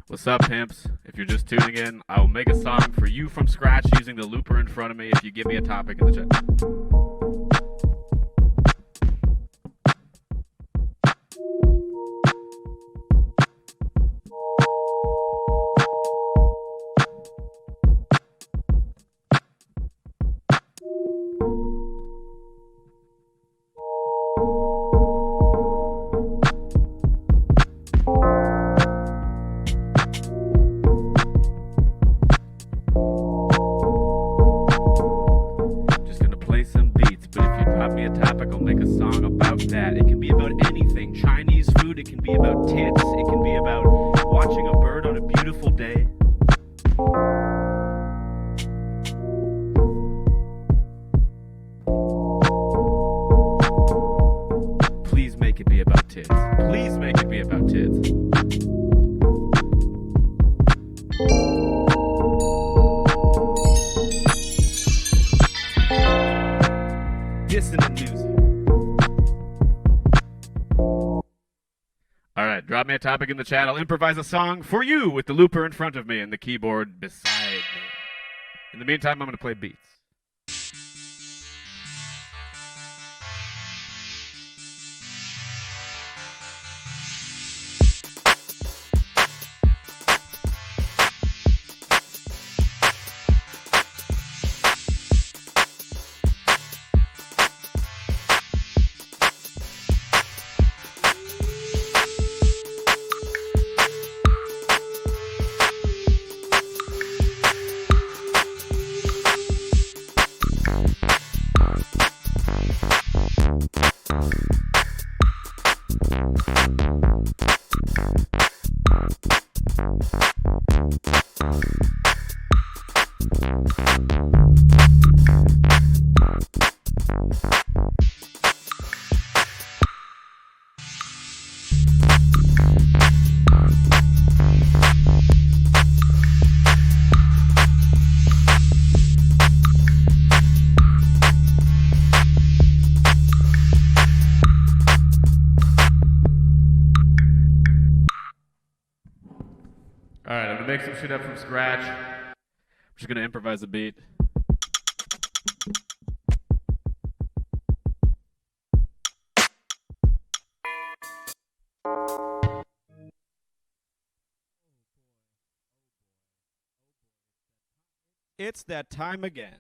What's up, pimps? If you're just tuning in, I will make a song for you from scratch using the looper in front of me if you give me a topic in the chat. Just gonna play some beats, but if you drop me a topic, I'll make a song about that. It can be about anything. Chinese food, it can be about tits, it can be about watching a bird on a beautiful day. Please make it be about tits. Please make it be about tits. Dissonant music. Alright, drop me a topic in the chat. I'll improvise a song for you with the looper in front of me and the keyboard beside me. In the meantime, I'm going to play beats. Alright, I'm going to make some shit up from scratch. I'm just going to improvise a beat. It's that time again.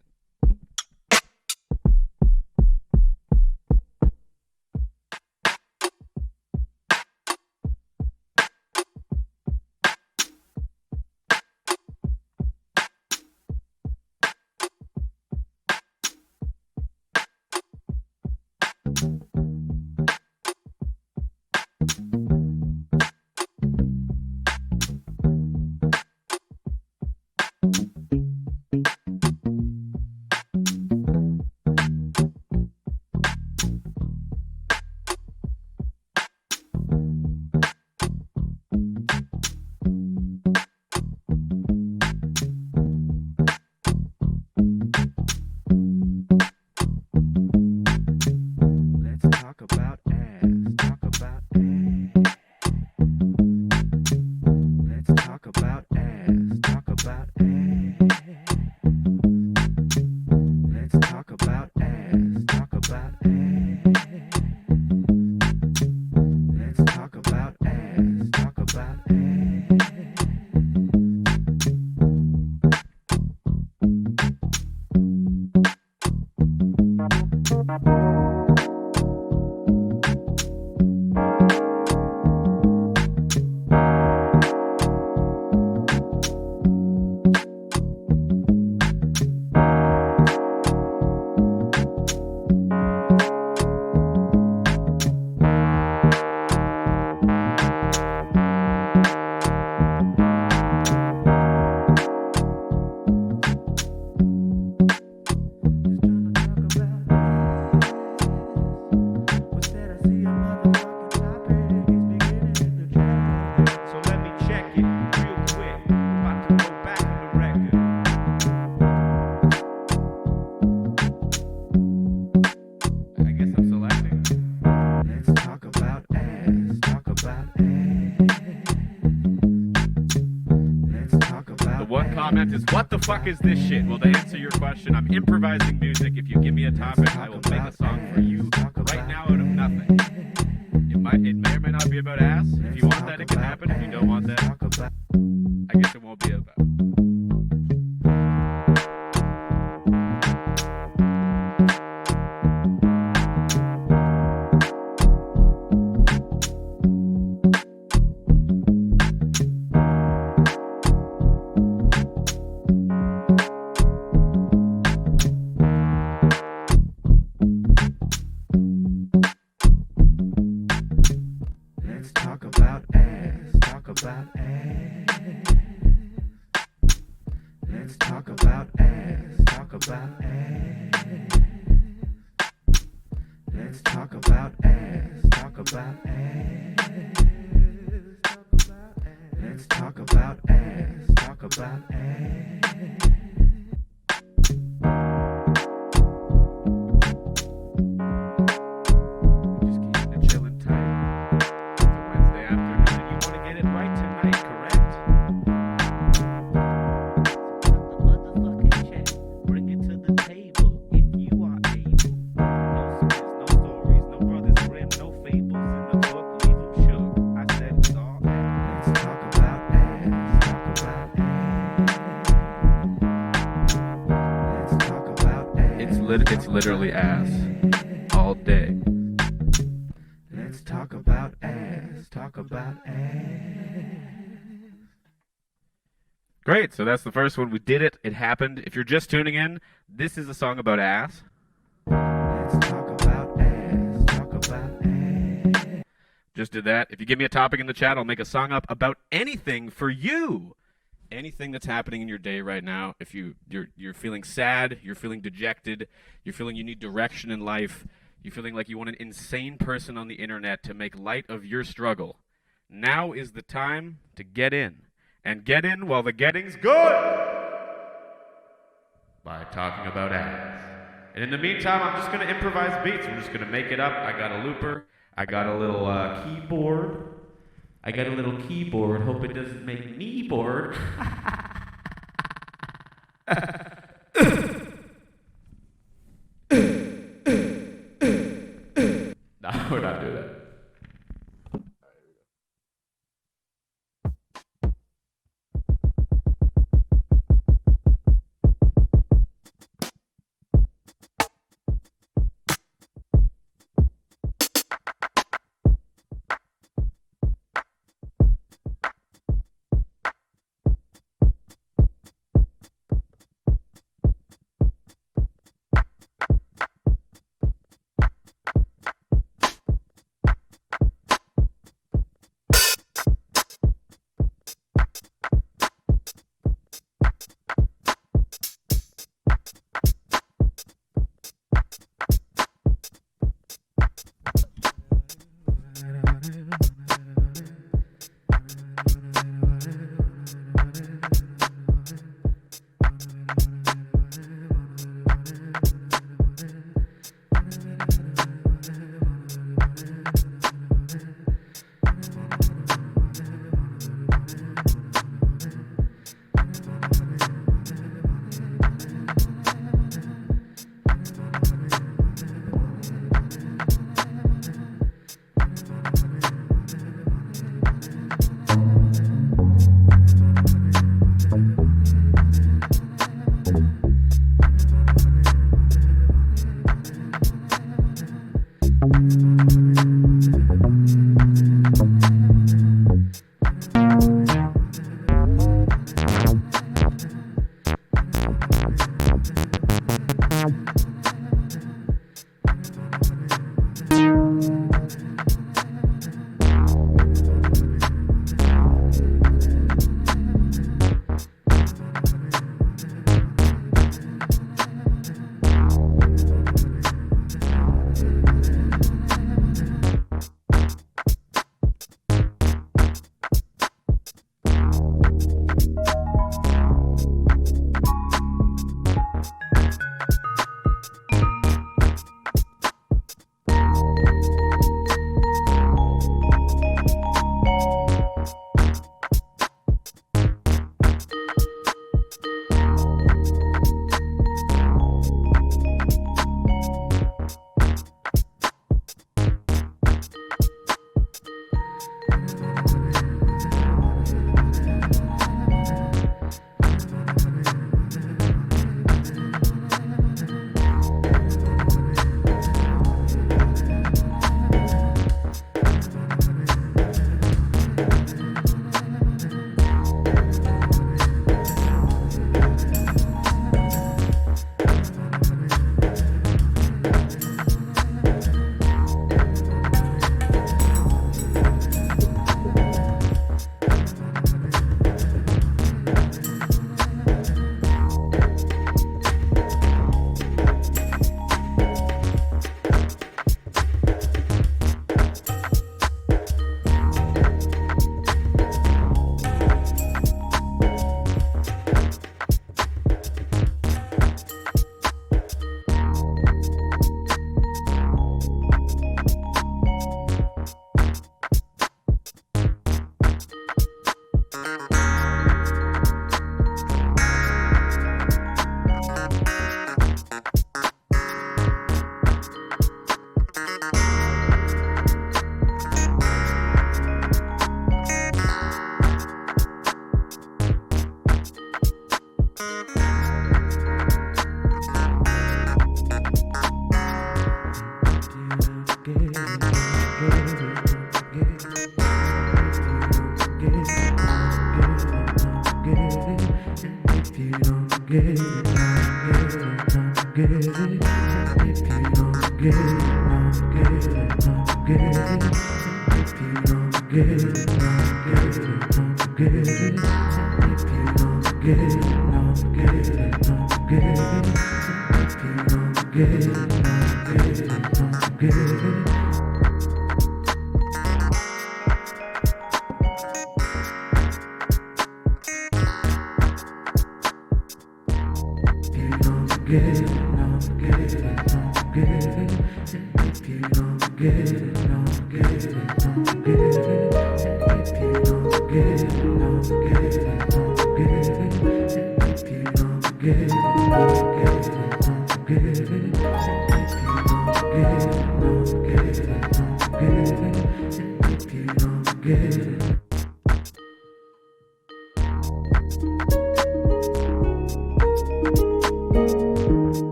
one comment is, what the fuck is this shit? Well, to answer your question, I'm improvising music. If you give me a topic, I will make a song for you right now out of nothing. It may or may not be about ass. If you want that, it can happen. If you don't want that, I guess it won't be about. It's literally ass all day. Let's talk about ass. Talk about ass. Great. So that's the first one. We did it. It happened. If you're just tuning in, this is a song about ass. Let's talk about ass. Talk about ass. Just did that. If you give me a topic in the chat, I'll make a song up about anything for you. Anything that's happening in your day right now. If you're feeling sad, you're feeling dejected, you're feeling you need direction in life, you're feeling like you want an insane person on the internet to make light of your struggle, now is the time to get in. And get in while the getting's good by talking about ass. And in the meantime, I'm just going to improvise beats. I'm just going to make it up. I got a looper. I got a little keyboard. Hope it doesn't make me bored. No, we're not doing that.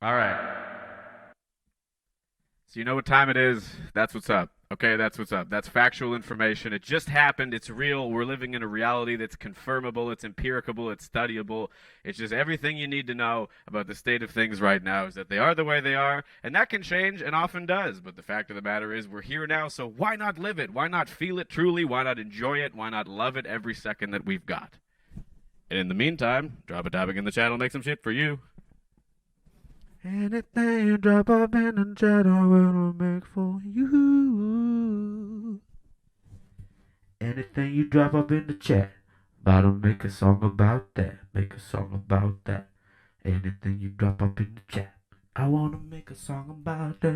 All right. So you know what time it is. That's what's up. Okay, that's what's up. That's factual information. It just happened. It's real. We're living in a reality that's confirmable. It's empirical. It's studyable. It's just everything you need to know about the state of things right now is that they are the way they are, and that can change and often does. But the fact of the matter is we're here now, so why not live it? Why not feel it truly? Why not enjoy it? Why not love it every second that we've got? And in the meantime, drop a topic in the chat. I'll make some shit for you. Anything you drop up in the chat, I will make for you. Anything you drop up in the chat, about to make a song about that. Make a song about that. Anything you drop up in the chat, I wanna make a song about that.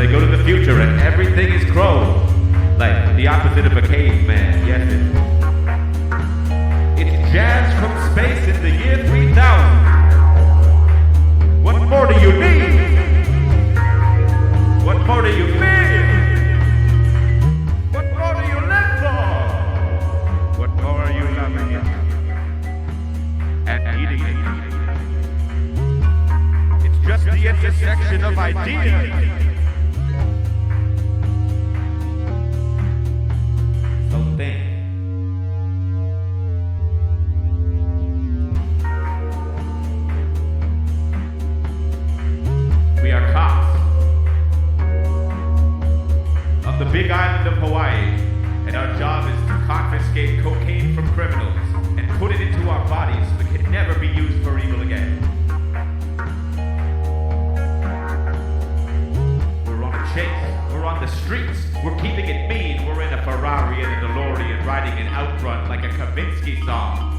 they go to the future and everything is chrome. Like the opposite of a caveman, yes it's jazz from space in the year 3000. What more do you need? What more do you feel? What more do you live for? What more are you loving it and eating it? It's just the intersection of ideas. So think. We are cops of the big island of Hawaii, and our job is to confiscate cocaine from criminals and put it into our bodies so it can never be used for evil again. We're on a chase. We're on the streets. We're keeping it mean. We're in a Ferrari and a DeLorean riding an outrun like a Kavinsky song.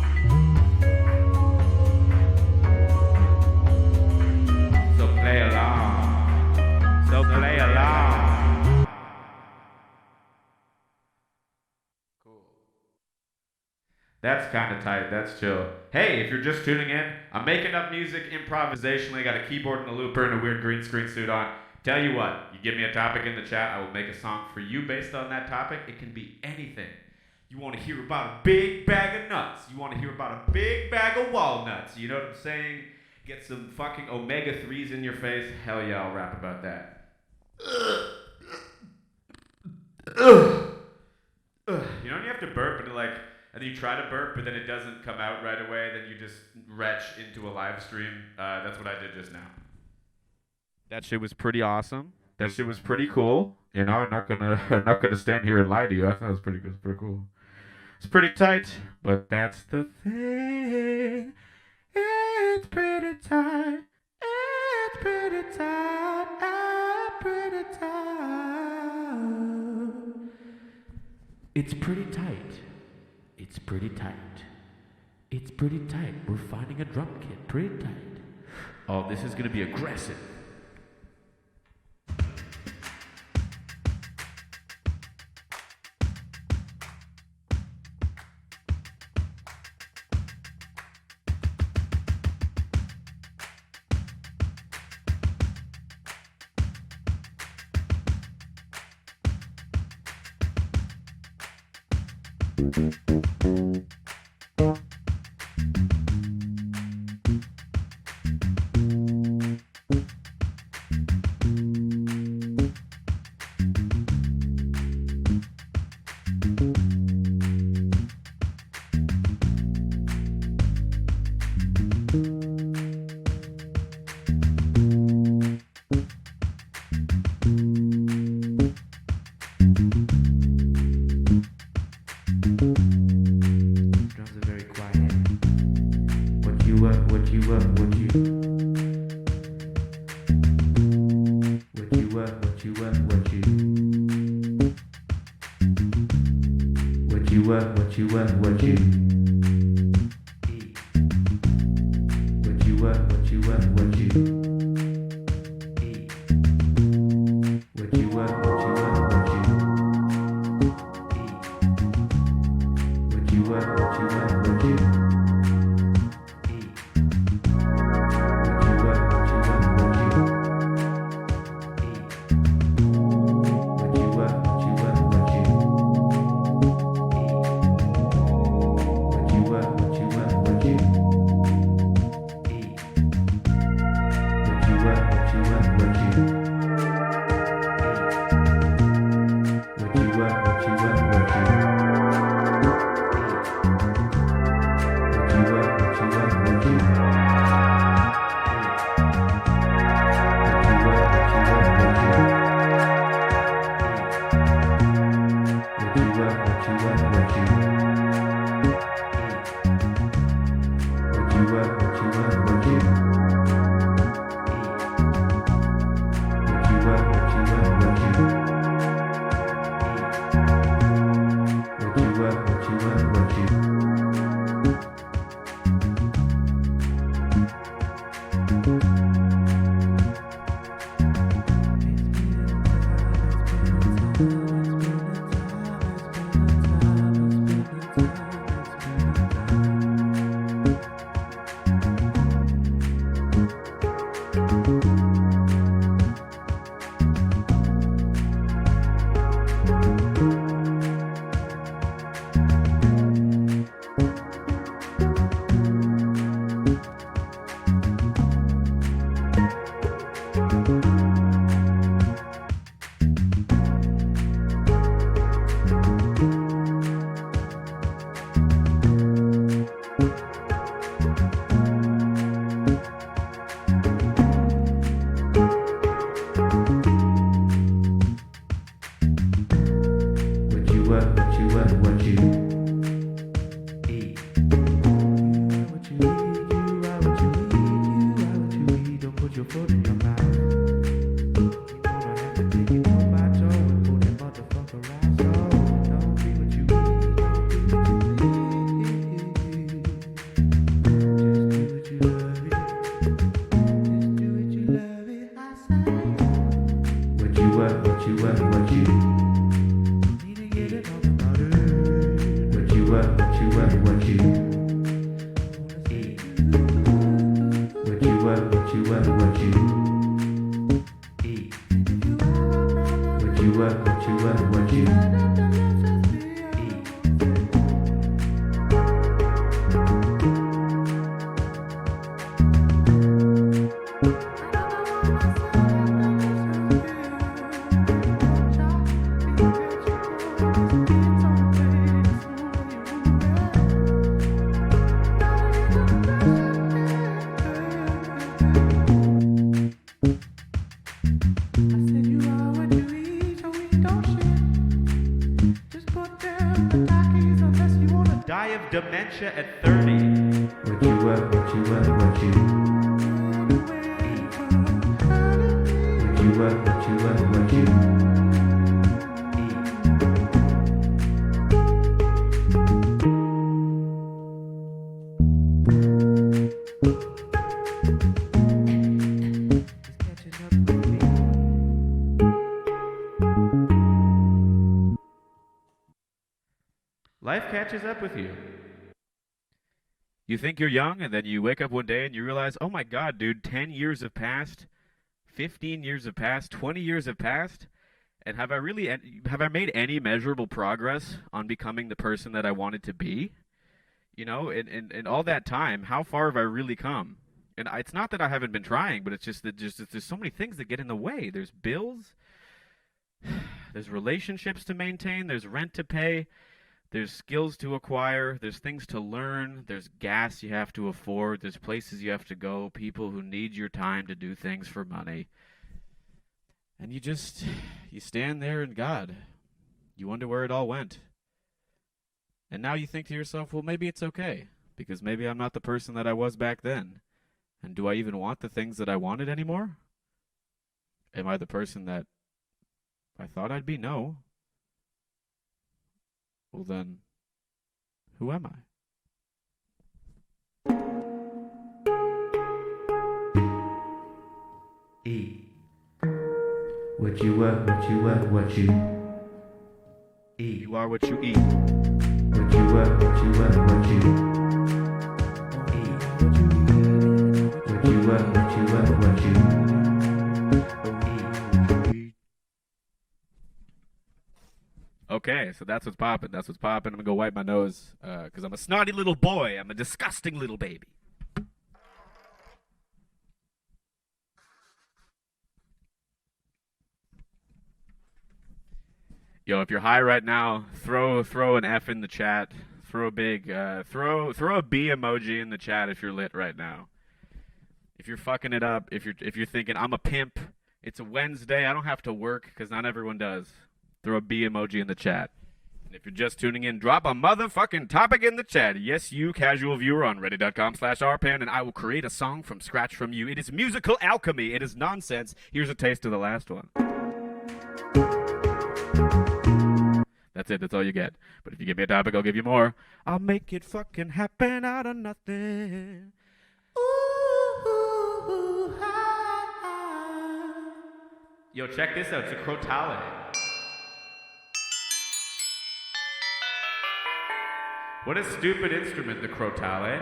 So play along. So play along. Cool. That's kind of tight. That's chill. Hey, if you're just tuning in, I'm making up music improvisationally. Got a keyboard and a looper and a weird green screen suit on. Tell you what, you give me a topic in the chat, I will make a song for you based on that topic. It can be anything. You want to hear about a big bag of nuts. You want to hear about a big bag of walnuts. You know what I'm saying? Get some fucking omega-3s in your face. Hell yeah, I'll rap about that. You know when you have to burp and like, and then you try to burp, but then it doesn't come out right away, then you just retch into a live stream. That's what I did just now. That shit was pretty awesome. That shit was pretty cool. You know, I'm not gonna stand here and lie to you. I thought it was pretty good. It's pretty cool. It's pretty tight, but that's the thing. It's pretty tight. It's pretty tight. I'm pretty tight. It's pretty tight. It's pretty tight. It's pretty tight. We're finding a drum kit. Pretty tight. Oh, this is gonna be aggressive. dementia at 30. What you eat? What you eat? What you Life catches up with you. You think you're young, and then you wake up one day and you realize, oh my God, dude, 10 years have passed, 15 years have passed, 20 years have passed, and have I made any measurable progress on becoming the person that I wanted to be? You know, in all that time, how far have I really come? And it's not that I haven't been trying, but it's just that there's so many things that get in the way. There's bills, there's relationships to maintain, there's rent to pay, there's skills to acquire, there's things to learn, there's gas you have to afford, there's places you have to go, people who need your time to do things for money. And you stand there and God, you wonder where it all went. And now you think to yourself, well, maybe it's okay, because maybe I'm not the person that I was back then. And do I even want the things that I wanted anymore? Am I the person that I thought I'd be? No. Well then, who am I? Eat. What you eat? What you eat? What you eat? You are what you eat. What you eat? What you eat? What you eat? What you eat? What you eat? What you eat? Okay, so that's what's popping. That's what's popping. I'm gonna go wipe my nose because I'm a snotty little boy. I'm a disgusting little baby. Yo, if you're high right now, throw an F in the chat. Throw a big throw a B emoji in the chat if you're lit right now. If you're fucking it up, if you're thinking I'm a pimp, it's a Wednesday, I don't have to work because not everyone does. Throw a B emoji in the chat. And if you're just tuning in, drop a motherfucking topic in the chat. Yes, you, casual viewer on reddit.com/rpan, and I will create a song from scratch from you. It is musical alchemy. It is nonsense. Here's a taste of the last one. That's it. That's all you get. But if you give me a topic, I'll give you more. I'll make it fucking happen out of nothing. Ooh, yo, check this out. It's a crotale. What a stupid instrument, the crotale.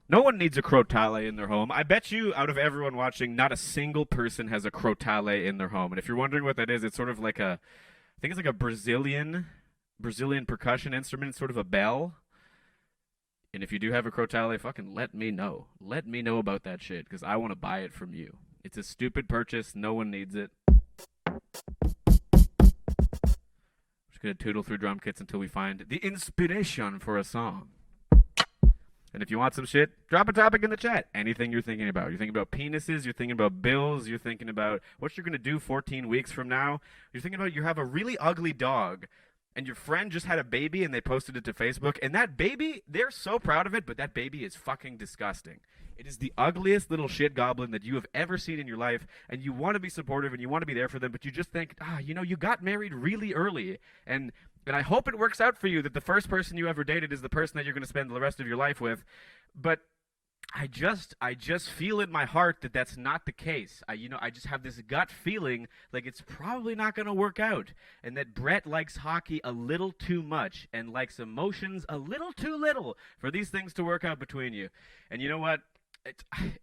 No one needs a crotale in their home. I bet you, out of everyone watching, not a single person has a crotale in their home. And if you're wondering what that is, it's sort of like I think it's like a Brazilian percussion instrument. It's sort of a bell. And if you do have a crotale, fucking let me know. Let me know about that shit, because I want to buy it from you. It's a stupid purchase. No one needs it. Just gonna tootle through drum kits until we find the inspiration for a song. And if you want some shit, drop a topic in the chat. Anything you're thinking about. You're thinking about penises, you're thinking about bills, you're thinking about what you're gonna do 14 weeks from now. You're thinking about you have a really ugly dog and your friend just had a baby and they posted it to Facebook, and that baby, they're so proud of it, but that baby is fucking disgusting. It is the ugliest little shit goblin that you have ever seen in your life, and you want to be supportive and you want to be there for them, but you just think, you got married really early, and I hope it works out for you that the first person you ever dated is the person that you're going to spend the rest of your life with, but I just feel in my heart that that's not the case. I just have this gut feeling like it's probably not going to work out, and that Brett likes hockey a little too much and likes emotions a little too little for these things to work out between you. And you know what?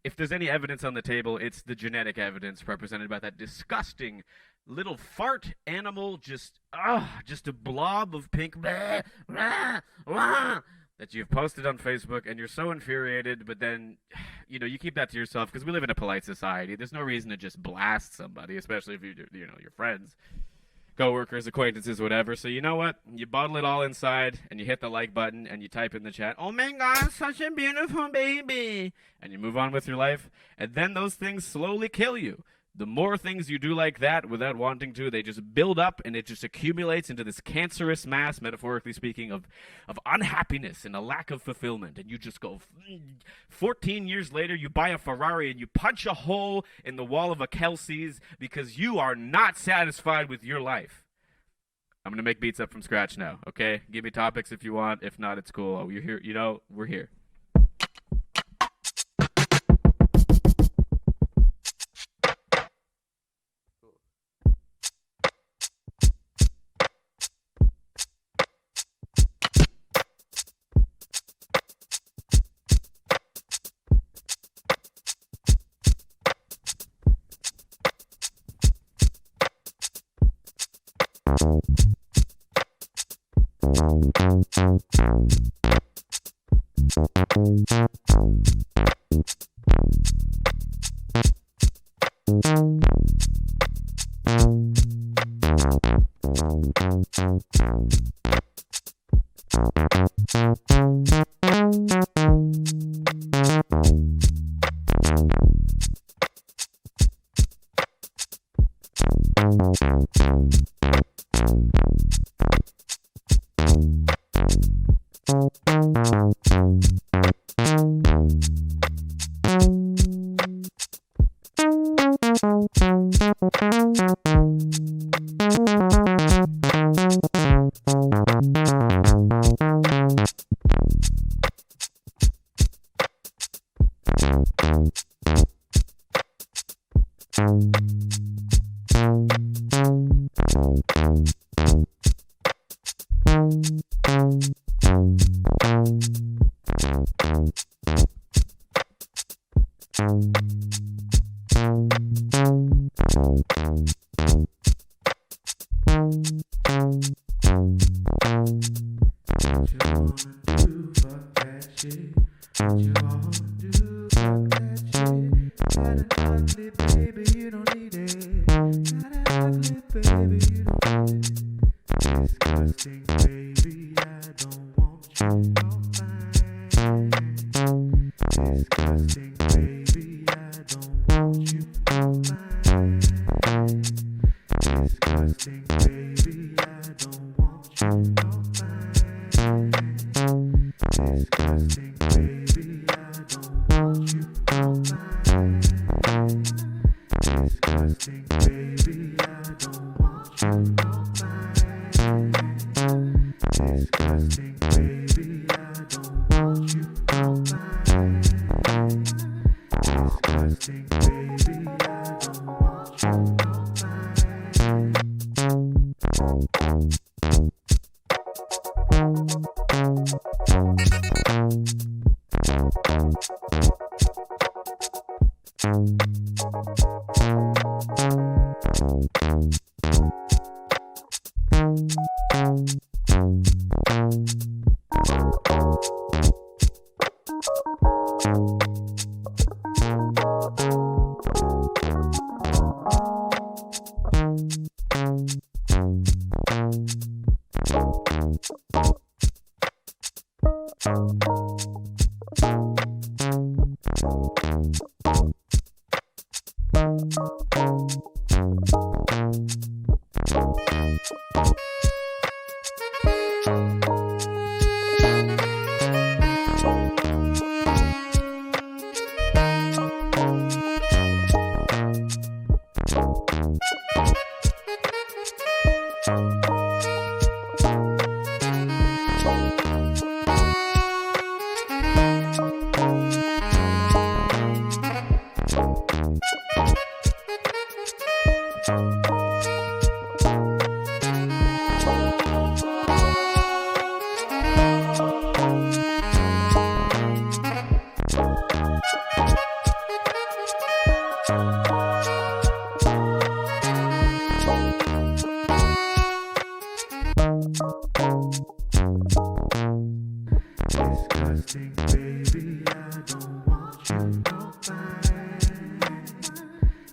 If there's any evidence on the table, it's the genetic evidence represented by that disgusting little fart animal, just a blob of pink blah, blah, blah, that you've posted on Facebook, and you're so infuriated, but then, you keep that to yourself, because we live in a polite society. There's no reason to just blast somebody, especially if your friends, coworkers, acquaintances, whatever. So you know what? You bottle it all inside, and you hit the like button, and you type in the chat, "Oh my God, such a beautiful baby," and you move on with your life, and then those things slowly kill you. The more things you do like that without wanting to, they just build up and it just accumulates into this cancerous mass, metaphorically speaking, of unhappiness and a lack of fulfillment. And you just go, 14 years later, you buy a Ferrari and you punch a hole in the wall of a Kelsey's because you are not satisfied with your life. I'm going to make beats up from scratch now, okay? Give me topics if you want. If not, it's cool. Oh, you're here. You know, we're here.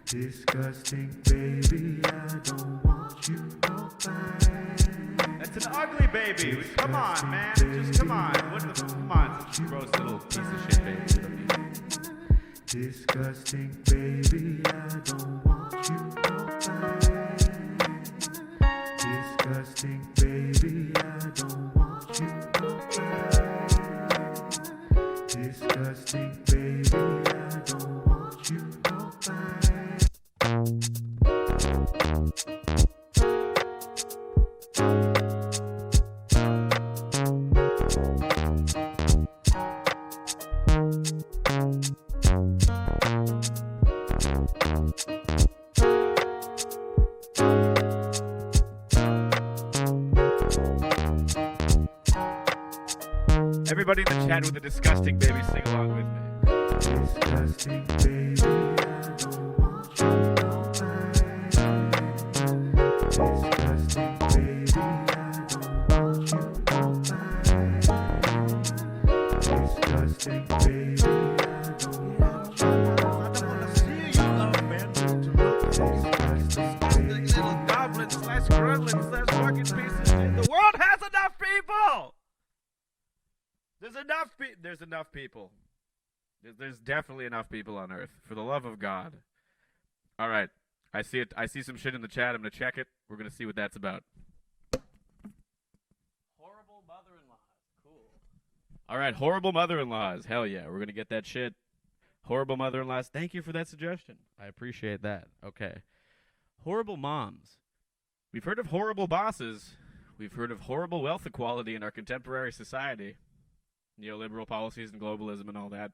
Disgusting, baby, I don't want you no fine. That's an ugly baby. Come on, man. Just come on. What the? Come on, gross little piece of shit, baby. Disgusting, baby, I don't want you no fine. Disgusting, baby, I don't want you no fine. Disgusting, baby, I don't want you no fine. Everybody in the chat with the disgusting baby, sing along with me. Disgusting, baby, I don't want you no fine. Disgusting, baby, I don't want you no fine. Disgusting, baby, I don't want you no fine. Little goblin slash gremlin slash fucking piece of shit. The world has enough people! There's enough people. There's definitely enough people on Earth. For the love of God. All right. I see it. I see some shit in the chat. I'm going to check it. We're going to see what that's about. Horrible mother-in-laws. Cool. All right. Horrible mother-in-laws. Hell yeah. We're going to get that shit. Horrible mother-in-laws. Thank you for that suggestion. I appreciate that. Okay. Horrible moms. We've heard of horrible bosses. We've heard of horrible wealth equality in our contemporary society. Neoliberal policies and globalism and all that.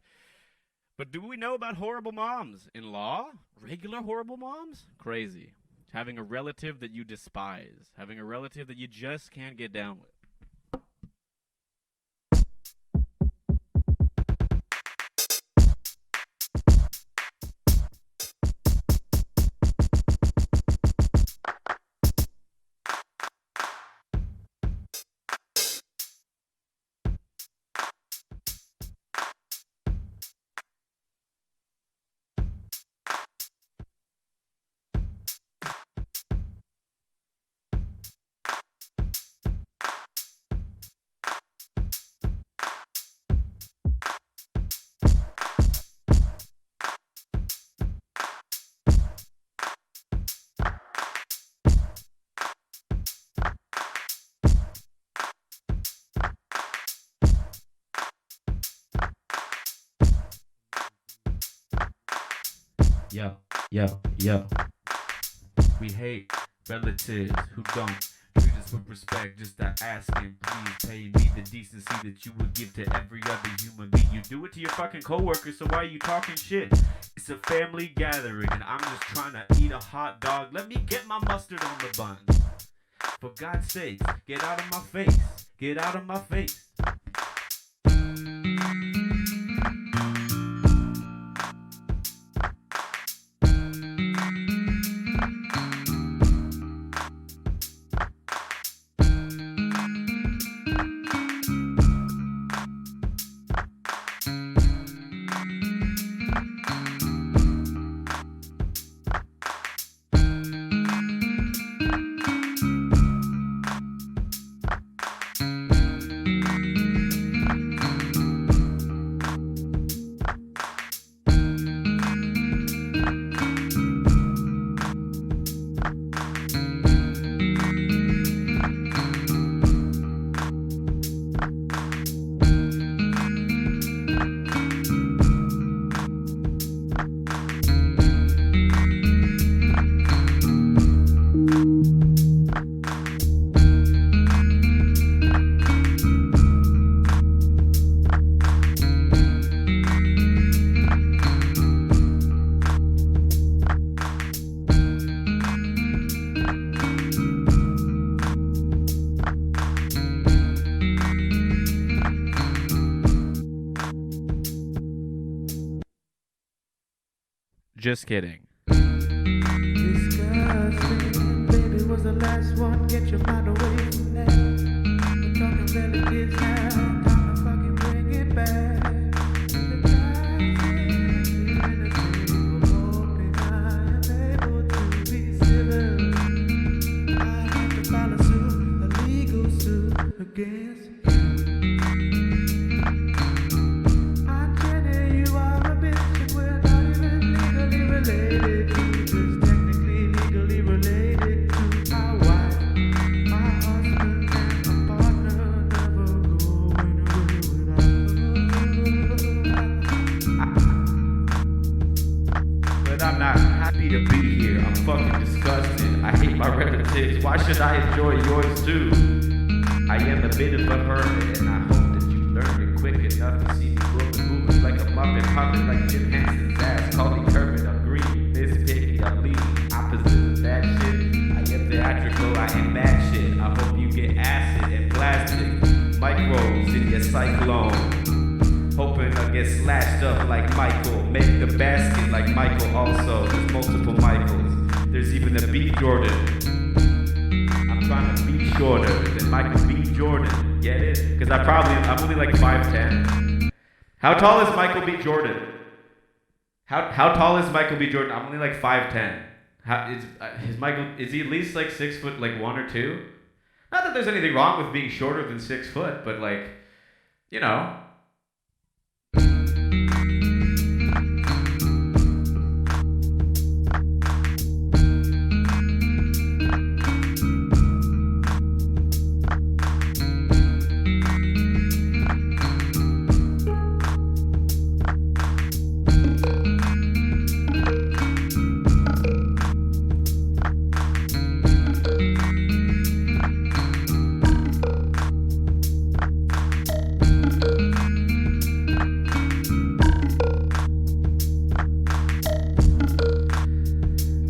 But do we know about horrible moms in law? Regular horrible moms? Crazy. Having a relative that you despise. Having a relative that you just can't get down with. Yo. We hate relatives who don't treat us with respect. Just asking, please pay me the decency that you would give to every other human being. You do it to your fucking coworkers, so why are you talking shit? It's a family gathering, and I'm just trying to eat a hot dog. Let me get my mustard on the bun. For God's sake, get out of my face. Get out of my face. Just kidding. Disgusting, baby was the last one. Get your mind away from that. We're talking relatives now. Time to fucking bring it back. The hoping I am able to be civil. I have to file a suit, a legal suit against you. I'm telling you are a bitch and we're not. fucking disgusted. I hate my relatives. Why should I enjoy yours too? I am a bit of a hermit, and I hope that you learn it quick enough to see me moving like a muppet, hopping like Jim Henson's ass. Call me Kermit, I'm green, Miss Piggy, I'm leading opposite of that shit. I am theatrical, I am bad shit. I hope you get acid and plastic microbes in your cyclone. Hoping I get slashed up like Michael. Make the basket like Michael also. There's multiple Michaels. There's even a B. Jordan. I'm trying to be shorter than Michael B. Jordan. Get it? Because I'm only like 5'10". How tall is Michael B. Jordan? How tall is Michael B. Jordan? I'm only like 5'10". Is he at least like 6 foot, like 1 or 2? Not that there's anything wrong with being shorter than 6 foot, but like, you know.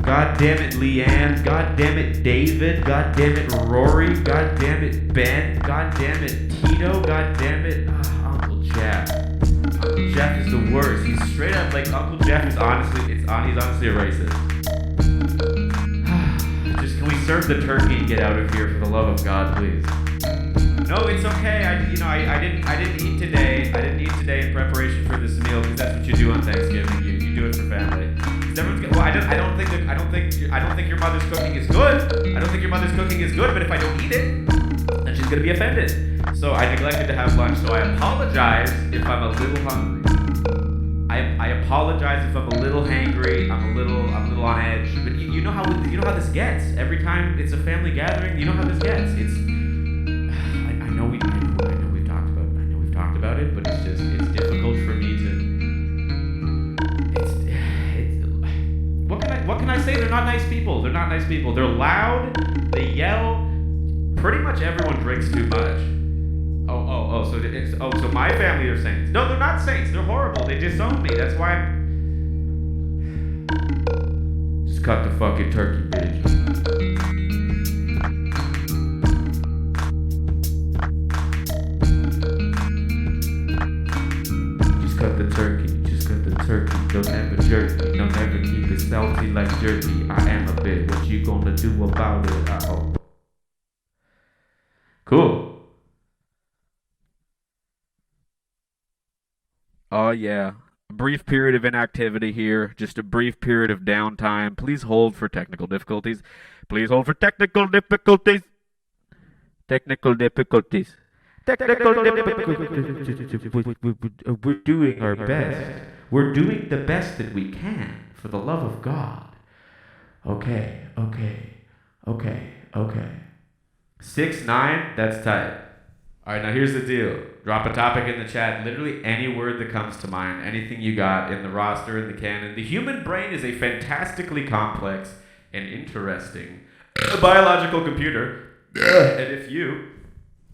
God damn it, Leanne. God damn it, David. God damn it, Rory. God damn it, Ben. God damn it, Tito. God damn it, Uncle Jeff. Uncle Jeff is the worst. He's straight up like Uncle Jeff is honestly, he's honestly a racist. Just can we serve the turkey and get out of here for the love of God, please? No, it's okay. I didn't eat today. I didn't eat today in preparation for this meal because that's what you do on Thanksgiving. You do it for family. Well, I don't think your mother's cooking is good. I don't think your mother's cooking is good. But if I don't eat it, then she's gonna be offended. So I neglected to have lunch. So I apologize if I'm a little hungry. I apologize if I'm a little hangry. I'm a little on edge. But you know how this gets. Every time it's a family gathering, you know how this gets. It's I know we've talked about it, but it's difficult for me to. What can I say? They're not nice people. They're not nice people. They're loud. They yell. Pretty much everyone drinks too much. So my family are saints. No, they're not saints. They're horrible. They disown me. That's why I'm. Just cut the fucking turkey, bitch. Just cut the turkey. Don't ever jerk me. Don't ever keep it salty like jerky. I am a bit. What you gonna do about it? I hope. Cool. Oh, yeah. A brief period of inactivity here. Just a brief period of downtime. Please hold for technical difficulties. Please hold for technical difficulties. Technical difficulties. We're doing our best. We're doing the best that we can, for the love of God. Okay. 6'9", that's tight. Alright, now here's the deal. Drop a topic in the chat, literally any word that comes to mind, anything you got in the roster, in the canon. The human brain is a fantastically complex and interesting biological computer. And if you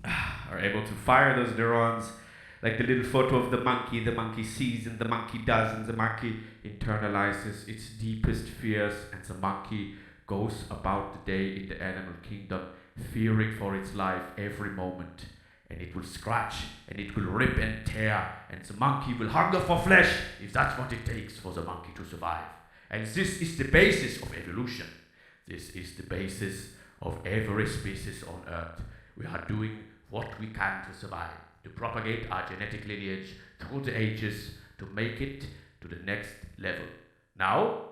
are able to fire those neurons, like the little photo of the monkey sees and the monkey does, and the monkey internalizes its deepest fears, and the monkey goes about the day in the animal kingdom, fearing for its life every moment. And it will scratch, and it will rip and tear, and the monkey will hunger for flesh, if that's what it takes for the monkey to survive. And this is the basis of evolution. This is the basis of every species on Earth. We are doing what we can to survive, to propagate our genetic lineage through the ages, to make it to the next level. Now,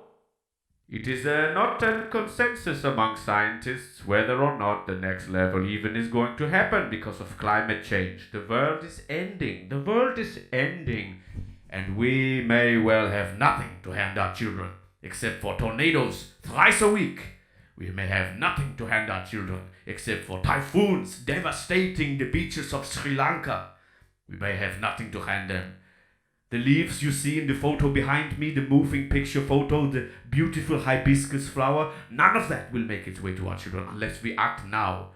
it is not a consensus among scientists whether or not the next level even is going to happen because of climate change. The world is ending. The world is ending. And we may well have nothing to hand our children except for tornadoes thrice a week. We may have nothing to hand our children except for typhoons devastating the beaches of Sri Lanka. We may have nothing to hand them The leaves you see in the photo behind me, the moving picture photo, the beautiful hibiscus flower, none of that will make its way to our children unless we act now.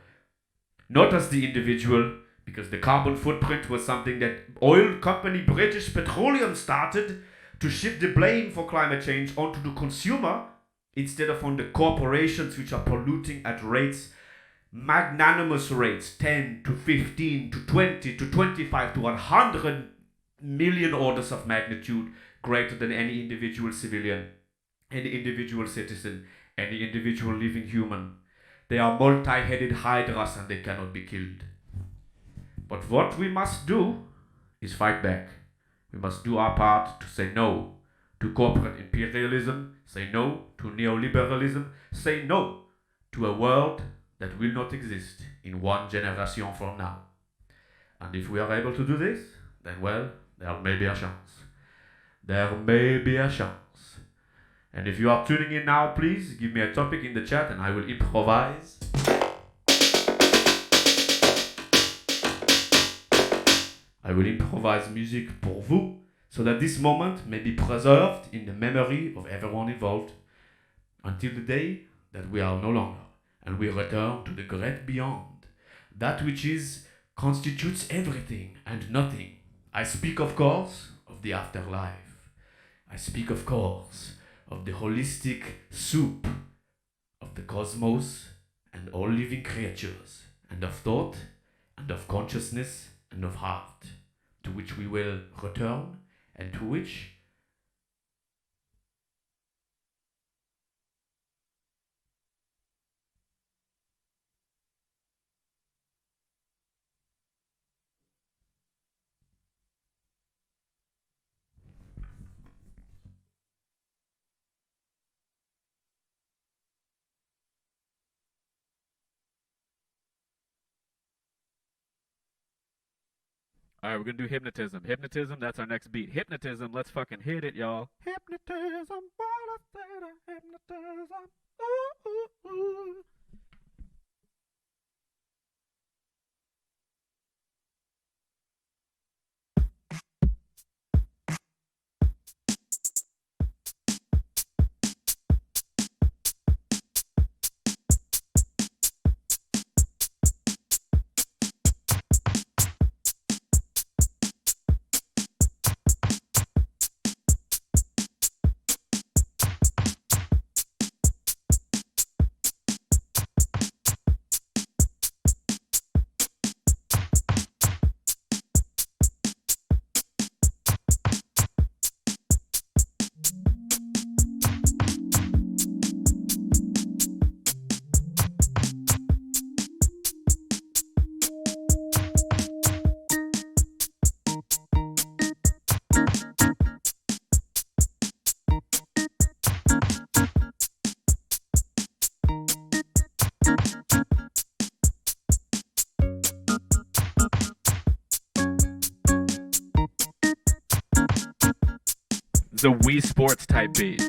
Not as the individual, because the carbon footprint was something that oil company British Petroleum started to shift the blame for climate change onto the consumer instead of on the corporations which are polluting at rates, magnanimous rates, 10 to 15 to 20 to 25 to 100 million orders of magnitude greater than any individual civilian, any individual citizen, any individual living human. They are multi-headed hydras and they cannot be killed. But what we must do is fight back. We must do our part to say no to corporate imperialism, say no to neoliberalism, say no to a world that will not exist in 1 generation from now. And if we are able to do this, then well, there may be a chance. There may be a chance. And if you are tuning in now, please give me a topic in the chat and I will improvise. I will improvise music pour vous, so that this moment may be preserved in the memory of everyone involved until the day that we are no longer and we return to the great beyond, that which is constitutes everything and nothing. I speak, of course, of the afterlife. I speak, of course, of the holistic soup of the cosmos and all living creatures, and of thought, and of consciousness, and of heart, to which we will return, and to which All right, we're gonna do hypnotism. Hypnotism, that's our next beat. Hypnotism, let's fucking hit it, y'all. Hypnotism, what a thing, hypnotism. Ooh, ooh, ooh. The Wii Sports type beat.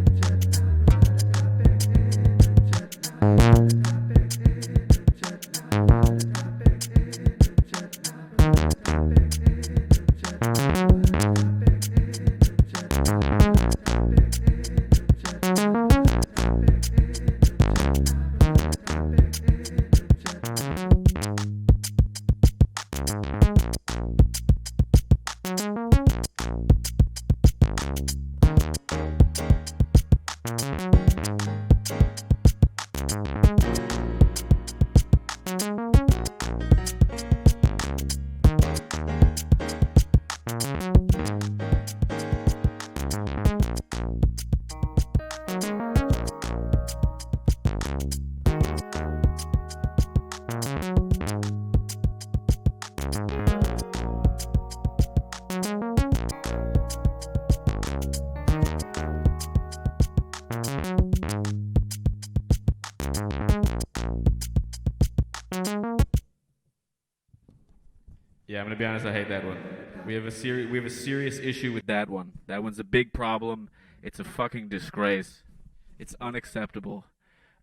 I'm gonna be honest. I hate that one. We have a serious issue with that one. That one's a big problem. It's a fucking disgrace. It's unacceptable.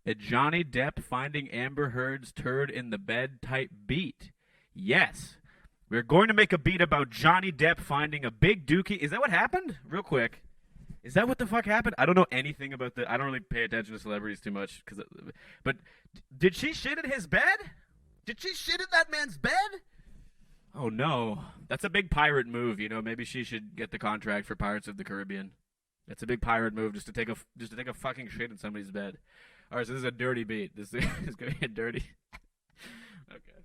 A Johnny Depp finding Amber Heard's turd in the bed type beat. Yes. We're going to make a beat about Johnny Depp finding a big dookie. Is that what happened? Real quick. Is that what the fuck happened? I don't know anything about I don't really pay attention to celebrities too much. But did she shit in his bed? Did she shit in that man's bed? Oh no. That's a big pirate move, you know. Maybe she should get the contract for Pirates of the Caribbean. That's a big pirate move, just to take a fucking shit in somebody's bed. All right, so this is a dirty beat. This is going to get dirty. Okay.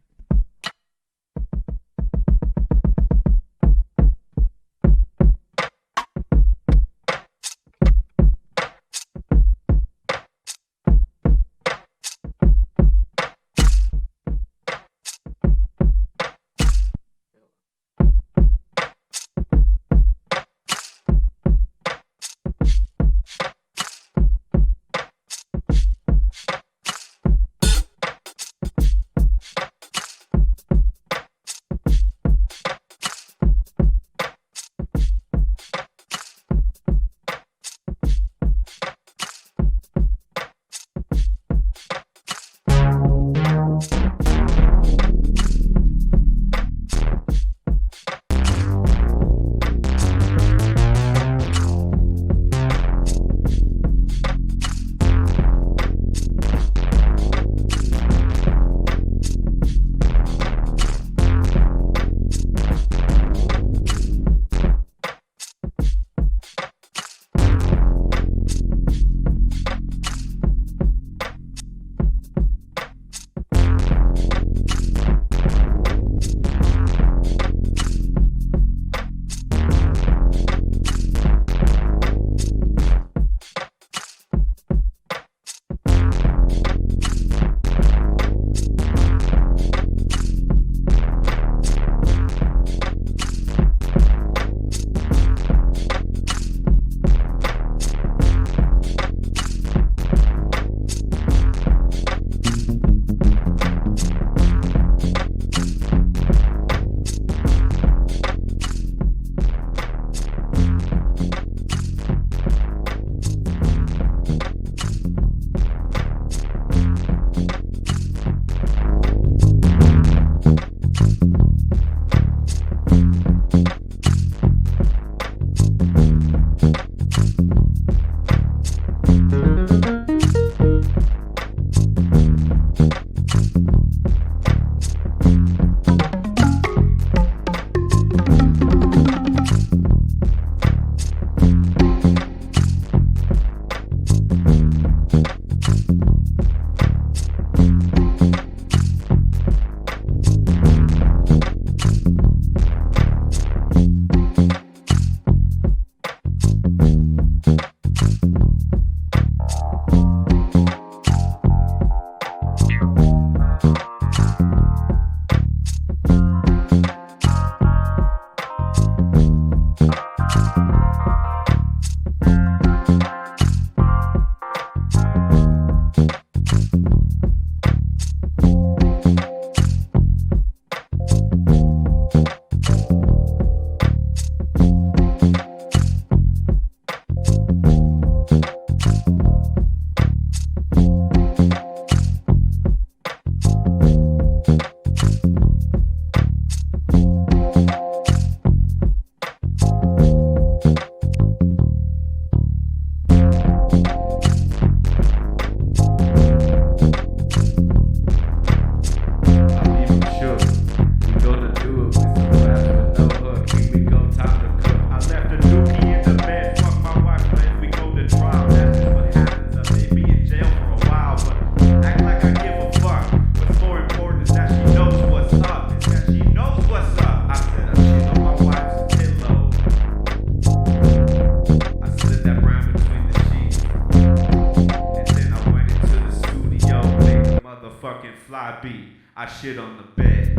fly beat. I shit on the bed.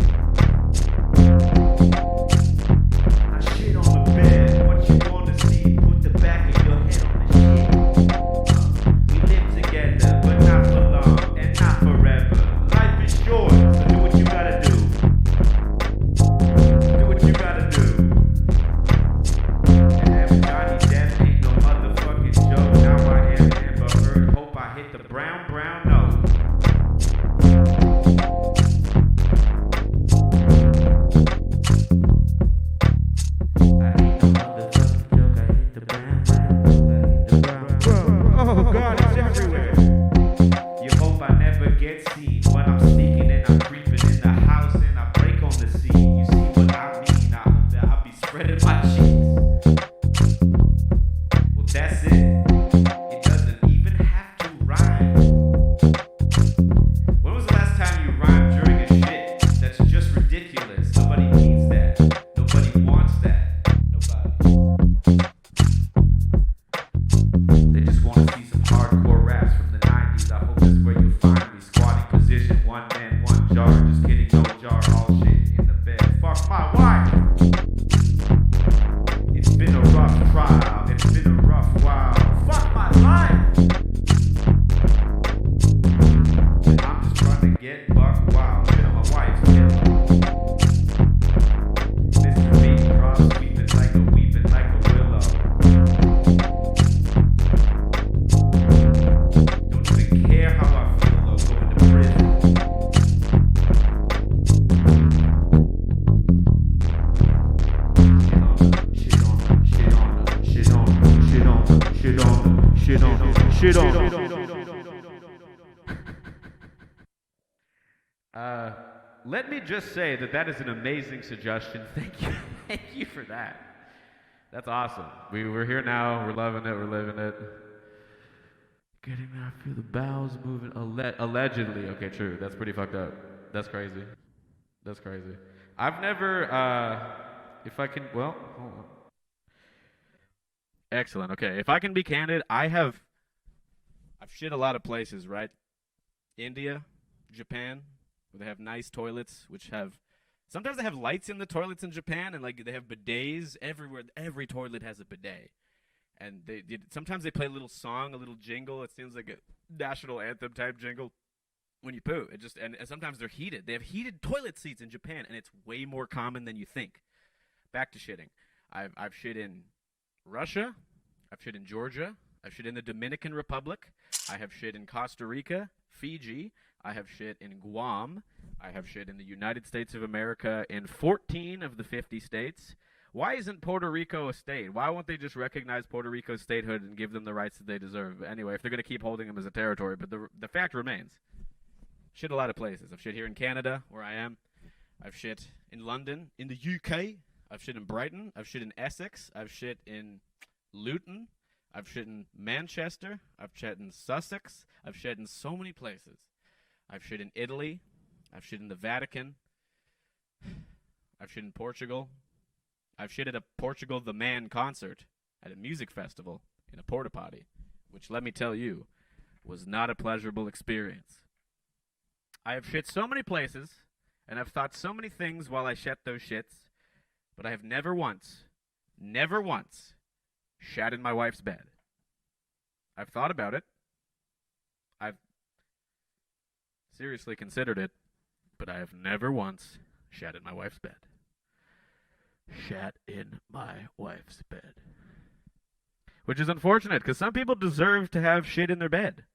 I shit on the bed. What you wanna see? Put the back of your head on the shit. We live together, but not for long and not forever. Life is short, so do what you gotta do. spreading my cheeks. Well, that's it. It doesn't even have to rhyme. When was the last time you rhymed during a shit that's just ridiculous? Nobody needs that. Nobody wants that. Nobody. They just want to see some hardcore raps from the 90s. I hope that's where you'll find me. Squatting position, one man, one jar. Just kidding, no jar, all shit in the bed. Fuck my wife. It's been a rough trial. It's been a rough while. Fuck my life. And I'm just trying to get buck wild. Shit on my wife's pillow. This is me, cross weeping like a willow. Don't even care how I feel though, going to prison. Shit on. Let me just say that is an amazing suggestion. Thank you for that. That's awesome. We're here now. We're loving it. We're living it. Getting there, I feel the bowels moving. Allegedly. Okay, true. That's pretty fucked up. That's crazy. That's crazy. I've never. If I can. Well, hold on. Excellent. Okay, if I can be candid, I've shit a lot of places, right? India, Japan, where they have nice toilets, which have sometimes they have lights in the toilets in Japan, and like they have bidets everywhere. Every toilet has a bidet, and sometimes they play a little song, a little jingle. It seems like a national anthem type jingle when you poo. It just and sometimes they're heated. They have heated toilet seats in Japan, and it's way more common than you think. Back to shitting. I've shit in Russia. I've shit in Georgia. I've shit in the Dominican Republic. I have shit in Costa Rica, Fiji. I have shit in Guam. I have shit in the United States of America in 14 of the 50 states. Why isn't Puerto Rico a state? Why won't they just recognize Puerto Rico's statehood and give them the rights that they deserve? Anyway, if they're going to keep holding them as a territory. But the fact remains. Shit a lot of places. I've shit here in Canada, where I am. I've shit in London, in the UK. I've shit in Brighton. I've shit in Essex. I've shit in Luton. I've shit in Manchester. I've shit in Sussex. I've shit in so many places. I've shit in Italy. I've shit in the Vatican. I've shit in Portugal. I've shit at a Portugal the Man concert at a music festival in a porta potty, which, let me tell you, was not a pleasurable experience. I have shit so many places, and I've thought so many things while I shat those shits, but I have never once shat in my wife's bed. I've thought about it. I've seriously considered it, but I have never once shat in my wife's bed. Shat in my wife's bed. Which is unfortunate, because some people deserve to have shit in their bed.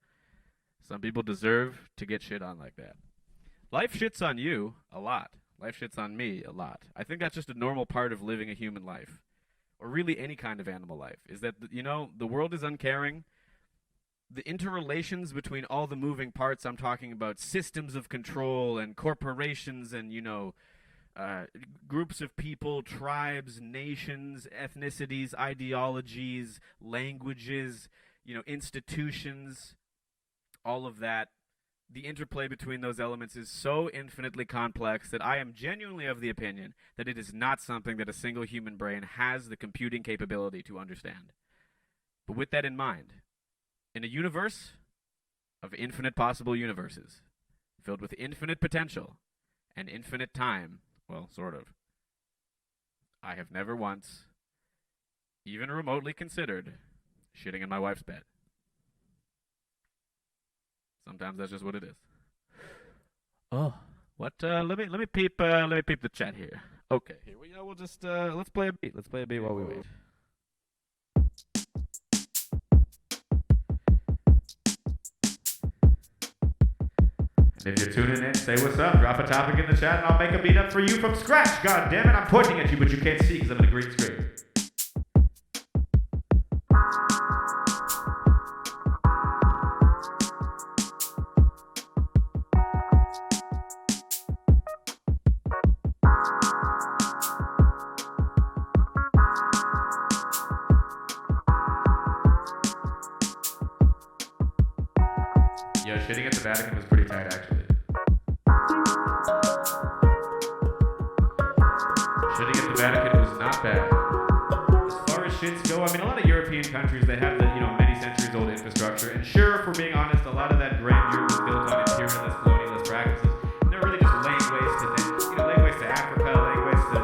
Some people deserve to get shit on like that. Life shits on you a lot. Life shits on me a lot. I think that's just a normal part of living a human life. Or really any kind of animal life. Is that, the world is uncaring. The interrelations between all the moving parts, I'm talking about systems of control and corporations and, groups of people, tribes, nations, ethnicities, ideologies, languages, institutions, all of that. The interplay between those elements is so infinitely complex that I am genuinely of the opinion that it is not something that a single human brain has the computing capability to understand. But with that in mind, in a universe of infinite possible universes, filled with infinite potential and infinite time, well, sort of, I have never once even remotely considered shitting in my wife's bed. Sometimes that's just what it is. Oh, what? Let me peep the chat here. Okay, here we'll just let's play a beat. Let's play a beat while we wait. And if you're tuning in, say what's up. Drop a topic in the chat, and I'll make a beat up for you from scratch. God damn it, I'm pointing at you, but you can't see because I'm in a green screen. the Vatican was pretty tight, actually. Shitting at the Vatican was not bad. As far as shits go, I mean, a lot of European countries, they have the, many centuries old infrastructure. And sure, if we're being honest, a lot of that grandeur was built on imperialist, colonialist practices. And they're really just laying waste to, laying waste to Africa, laying waste to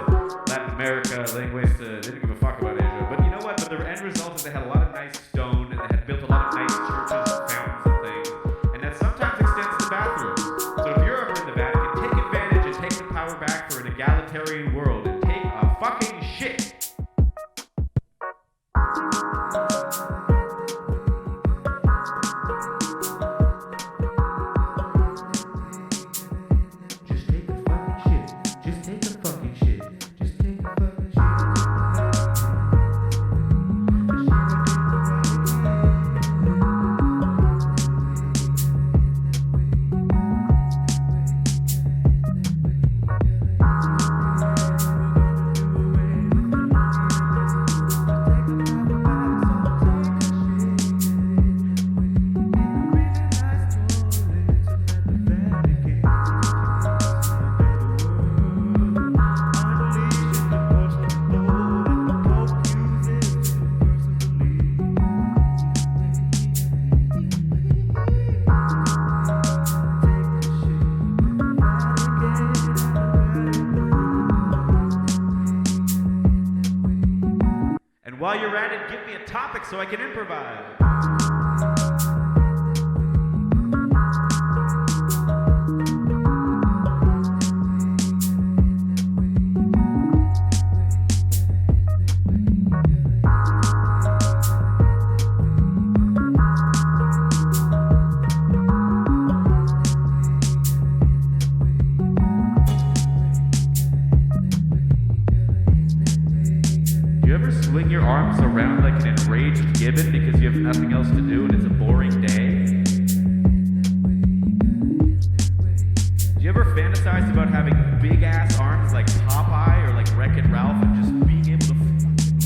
Latin America, laying waste to, they didn't give a fuck about Asia. But you know what? But the end result is they had a lot of nice stone, and they had built a lot of nice churches and fountains and things. And that sometimes extends to bathrooms. So if you're ever in the Vatican, take advantage and take the power back for an egalitarian world and take a fucking shit. Just take a fucking shit. Just take a fucking shit. Just take a fucking shit. And while you're at it, give me a topic so I can improvise. Do you ever swing your arms around like an enraged gibbon because you have nothing else to do and it's a boring day? Do you ever fantasize about having big ass arms like Popeye or like Wreck-It Ralph and just being able to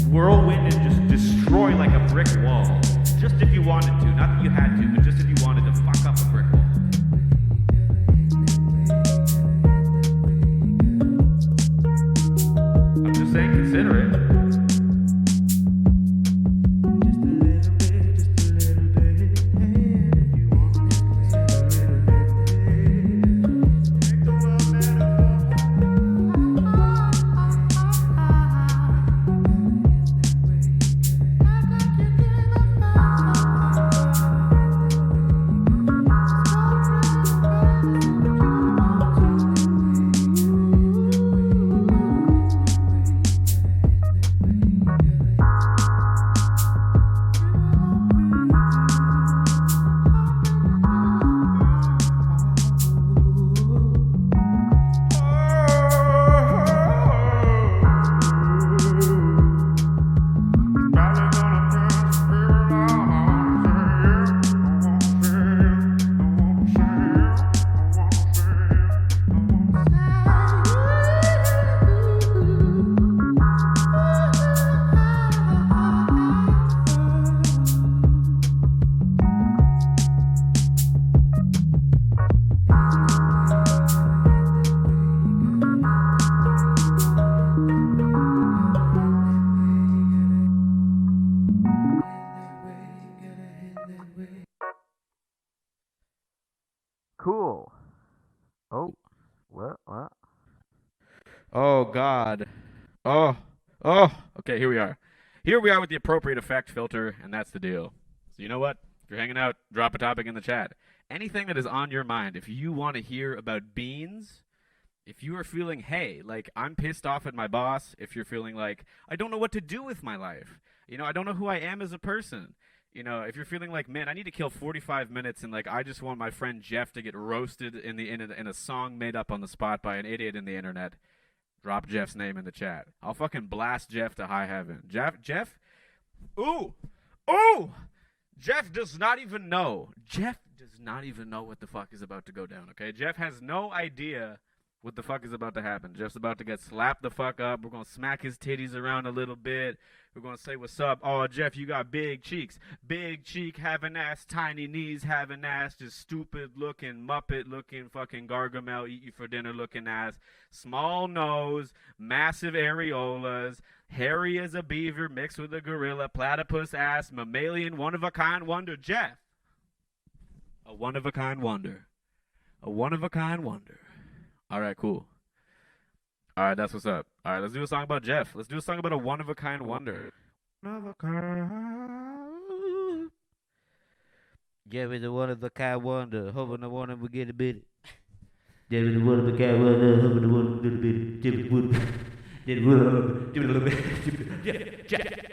whirlwind and just destroy like a brick wall? Just if you wanted to, not that you had to, but just if you wanted to fuck up a brick wall. I'm just saying, consider it. Cool. Oh, what? Oh, God. Oh. Okay, here we are. Here we are with the appropriate effect filter, and that's the deal. So you know what? If you're hanging out, drop a topic in the chat. Anything that is on your mind. If you want to hear about beans, if you are feeling, hey, like, I'm pissed off at my boss, if you're feeling like, I don't know what to do with my life, I don't know who I am as a person, if you're feeling like, man, I need to kill 45 minutes and, like, I just want my friend Jeff to get roasted in a song made up on the spot by an idiot in the internet, drop Jeff's name in the chat. I'll fucking blast Jeff to high heaven. Jeff, ooh, Jeff does not even know. Jeff does not even know what the fuck is about to go down, okay? Jeff has no idea What the fuck is about to happen? Jeff's about to get slapped the fuck up. We're gonna smack his titties around a little bit. We're gonna say, "What's up?" Oh, Jeff, you got big cheeks. Big cheek, having ass, tiny knees, having ass, just stupid looking, Muppet looking, fucking Gargamel, eat you for dinner looking ass. Small nose, massive areolas, hairy as a beaver mixed with a gorilla, platypus ass, mammalian, one of a kind wonder. Jeff. A one of a kind wonder. A one of a kind wonder. All right, cool. All right, that's what's up. All right, let's do a song about Jeff. Let's do a song about a one of a kind wonder. One of a kind. Jeff is a one of a kind wonder, hoping the one will get a bit. Jeff is a one of a kind wonder, hoping the one will get a bit. Jeff is one. Jeff is one. Jeff is one. Jeff.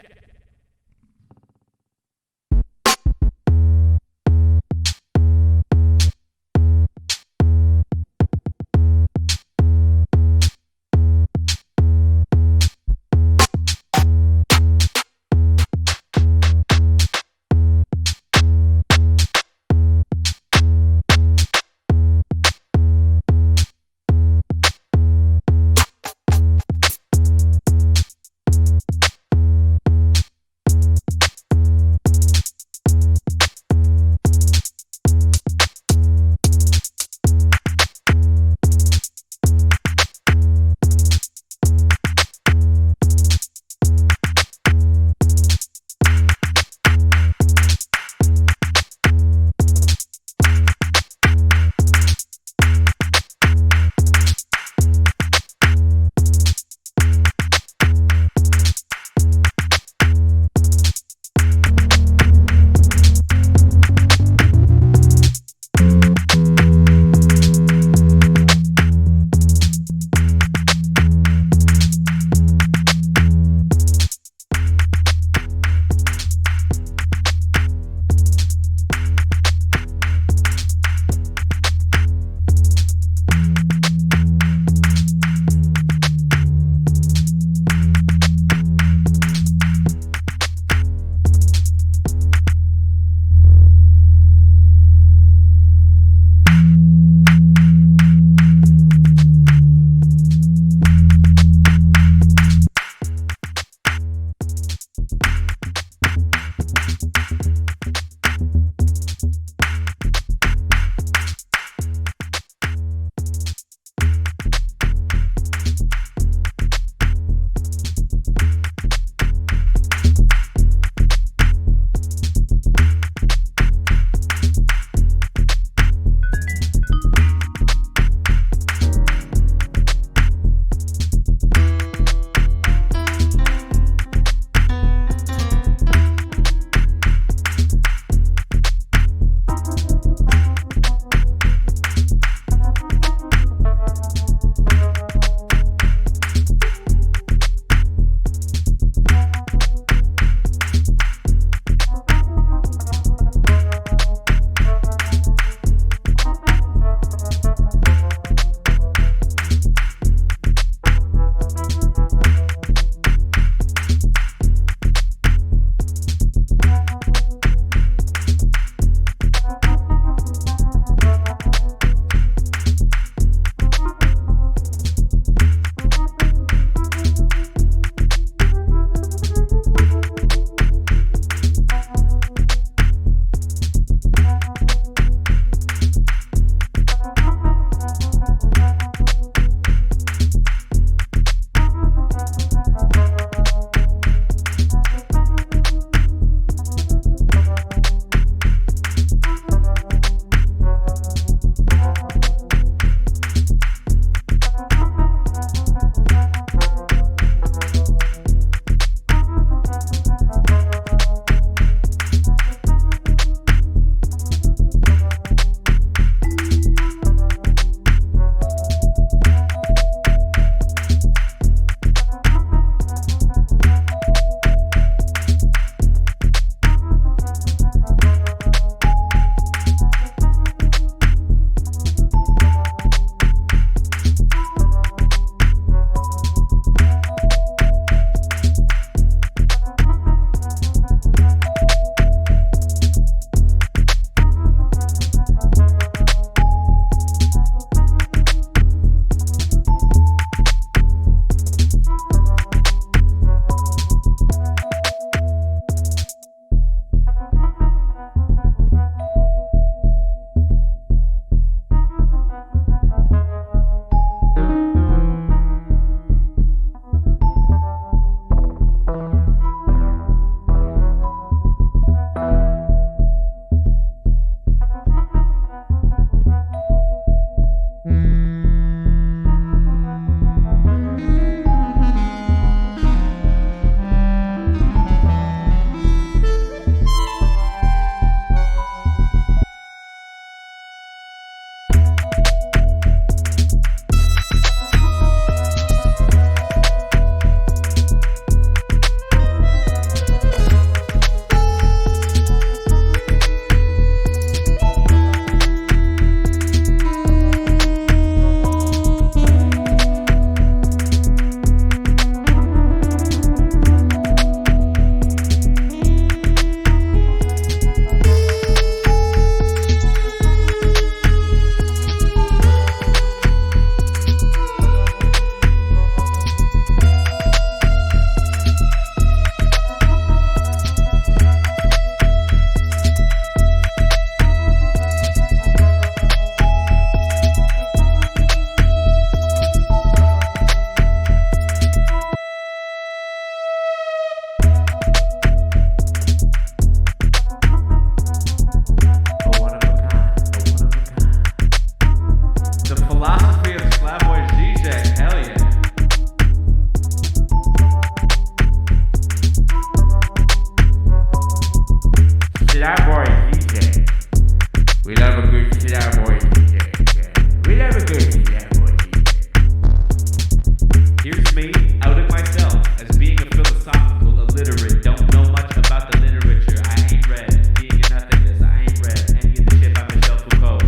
philosophical, illiterate, don't know much about the literature. I ain't read Being a Nothingness. I ain't read any of the shit by Michel Foucault.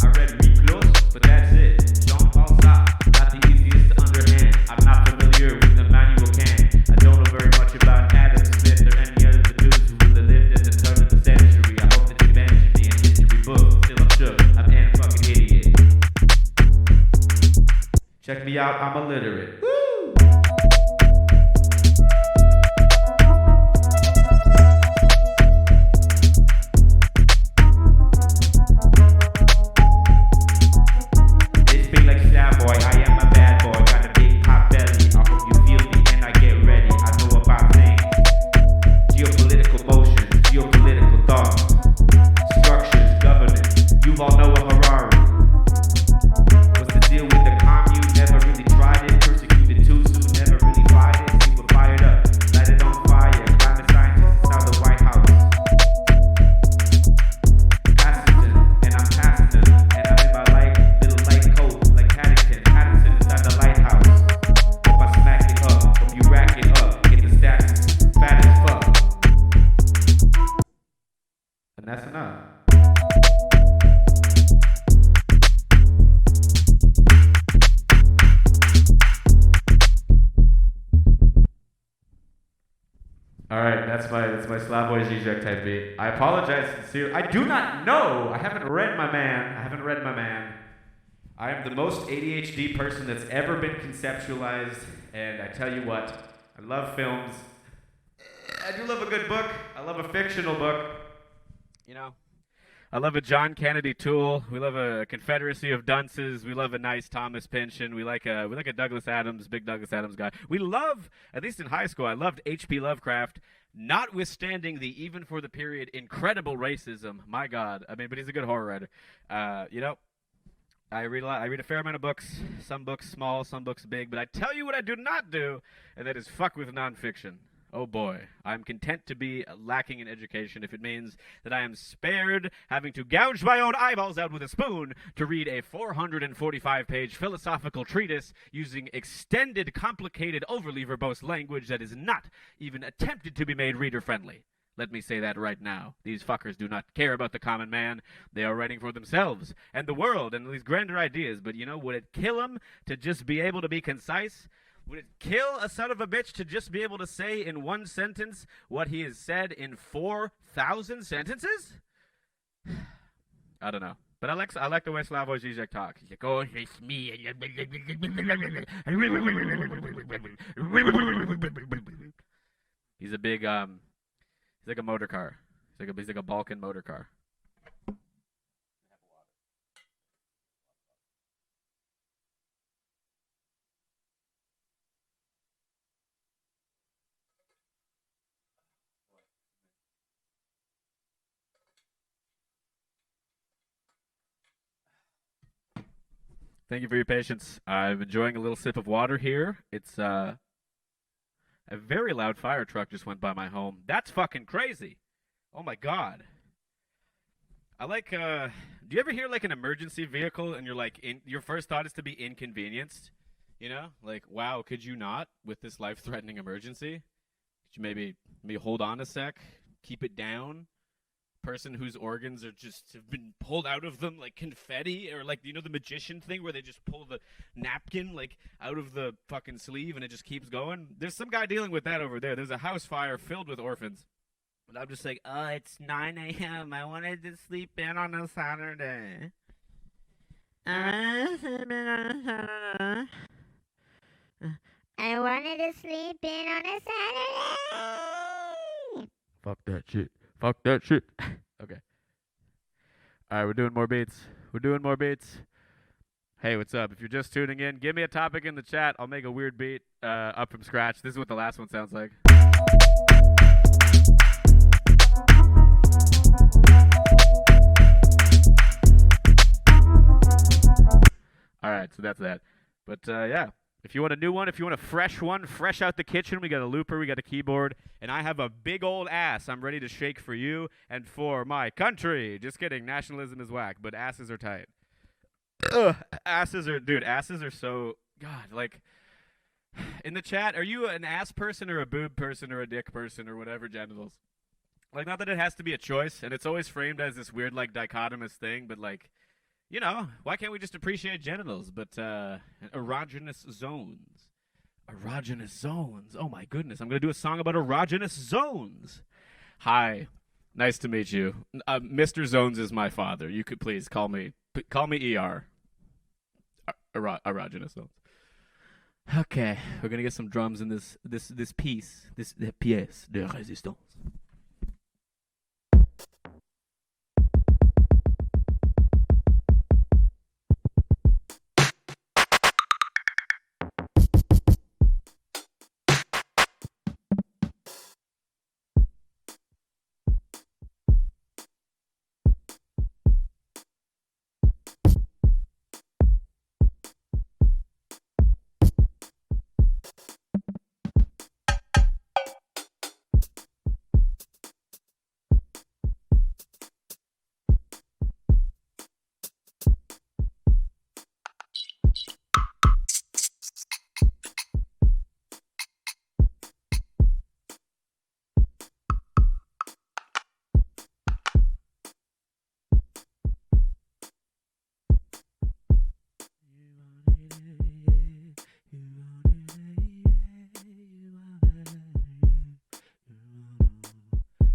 I read Reclus, but that's it. Jean-Paul Sartre, not the easiest to understand. I'm not familiar with Immanuel Kant. I don't know very much about Adam Smith or any other the dudes who would have lived at the turn of the century. I hope that you mention me in history books. Still I'm shook, I'm an fucking idiot. Check me out, I'm illiterate. Woo! They speak like Savoy, I am a bad boy. Got a big pot belly, I hope you feel me and I get ready. I know about things, geopolitical motions, geopolitical thoughts, structures, governance. You all know a Harari. What's the deal with the commune? Never really tried it. Persecuted too soon, never really tried it. People fired up, light it on fire. Climate scientists inside the White House. Passington, and I'm passing them. And I'm in my little light coat, like Paddington. Paddington inside the lighthouse. Hope I smack it up, hope you rack it up. Get the stats fat as fuck. And that's enough. Alright, that's my Slavoj Žižek type beat. I apologize sincerely. I do not know. I haven't read my man. I am the most ADHD person that's ever been conceptualized, and I tell you what, I love films. I do love a good book. I love a fictional book. You know, I love a John Kennedy Toole. We love a Confederacy of Dunces. We love a nice Thomas Pynchon. We like a Douglas Adams, big Douglas Adams guy. We love, at least in high school, I loved H.P. Lovecraft, notwithstanding the, even for the period, incredible racism. My God. I mean, but he's a good horror writer. You know, I read a fair amount of books. Some books small, some books big. But I tell you what I do not do, and that is fuck with nonfiction. Oh boy, I'm content to be lacking in education if it means that I am spared having to gouge my own eyeballs out with a spoon to read a 445-page philosophical treatise using extended, complicated, overly verbose language that is not even attempted to be made reader-friendly. Let me say that right now. These fuckers do not care about the common man. They are writing for themselves and the world and these grander ideas. But you know, would it kill them to just be able to be concise? Would it kill a son of a bitch to just be able to say in one sentence what he has said in 4,000 sentences? I don't know. But I like the way Slavoj Žižek talks. He's like, oh, it's me. He's a big, he's like a motor car. He's like a Balkan motor car. Thank you for your patience. I'm enjoying a little sip of water here. It's a very loud fire truck just went by my home. That's fucking crazy. Oh my God. I like, do you ever hear like an emergency vehicle and you're like, your first thought is to be inconvenienced? You know? Like, wow, could you not with this life-threatening emergency? Could you maybe hold on a sec? Keep it down? Person whose organs are just have been pulled out of them like confetti, or like, you know, the magician thing where they just pull the napkin like out of the fucking sleeve and it just keeps going. There's some guy dealing with that over there. There's a house fire filled with orphans, and I'm just like, oh, it's 9 a.m. I wanted to sleep in on a Saturday. I wanted to sleep in on a Saturday. Fuck that shit. Fuck that shit. Okay. Alright, we're doing more beats. Hey, what's up? If you're just tuning in, give me a topic in the chat. I'll make a weird beat up from scratch. This is what the last one sounds like. Alright, so that's that. But yeah. If you want a new one, if you want a fresh one, fresh out the kitchen, we got a looper, we got a keyboard, and I have a big old ass I'm ready to shake for you and for my country. Just kidding, nationalism is whack, but asses are tight. Ugh, asses are so, God, like, In the chat, are you an ass person or a boob person or a dick person or whatever genitals? Like, not that it has to be a choice, and it's always framed as this weird, like, dichotomous thing, but, like, you know, why can't we just appreciate genitals? But, erogenous zones. Erogenous zones. Oh, my goodness. I'm going to do a song about erogenous zones. Hi. Nice to meet you. Mr. Zones is my father. You could please call me ER. Erogenous zones. Okay, we're gonna get some drums in this piece, this pièce de résistance.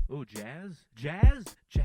Oh, jazz? Jazz? Jazz?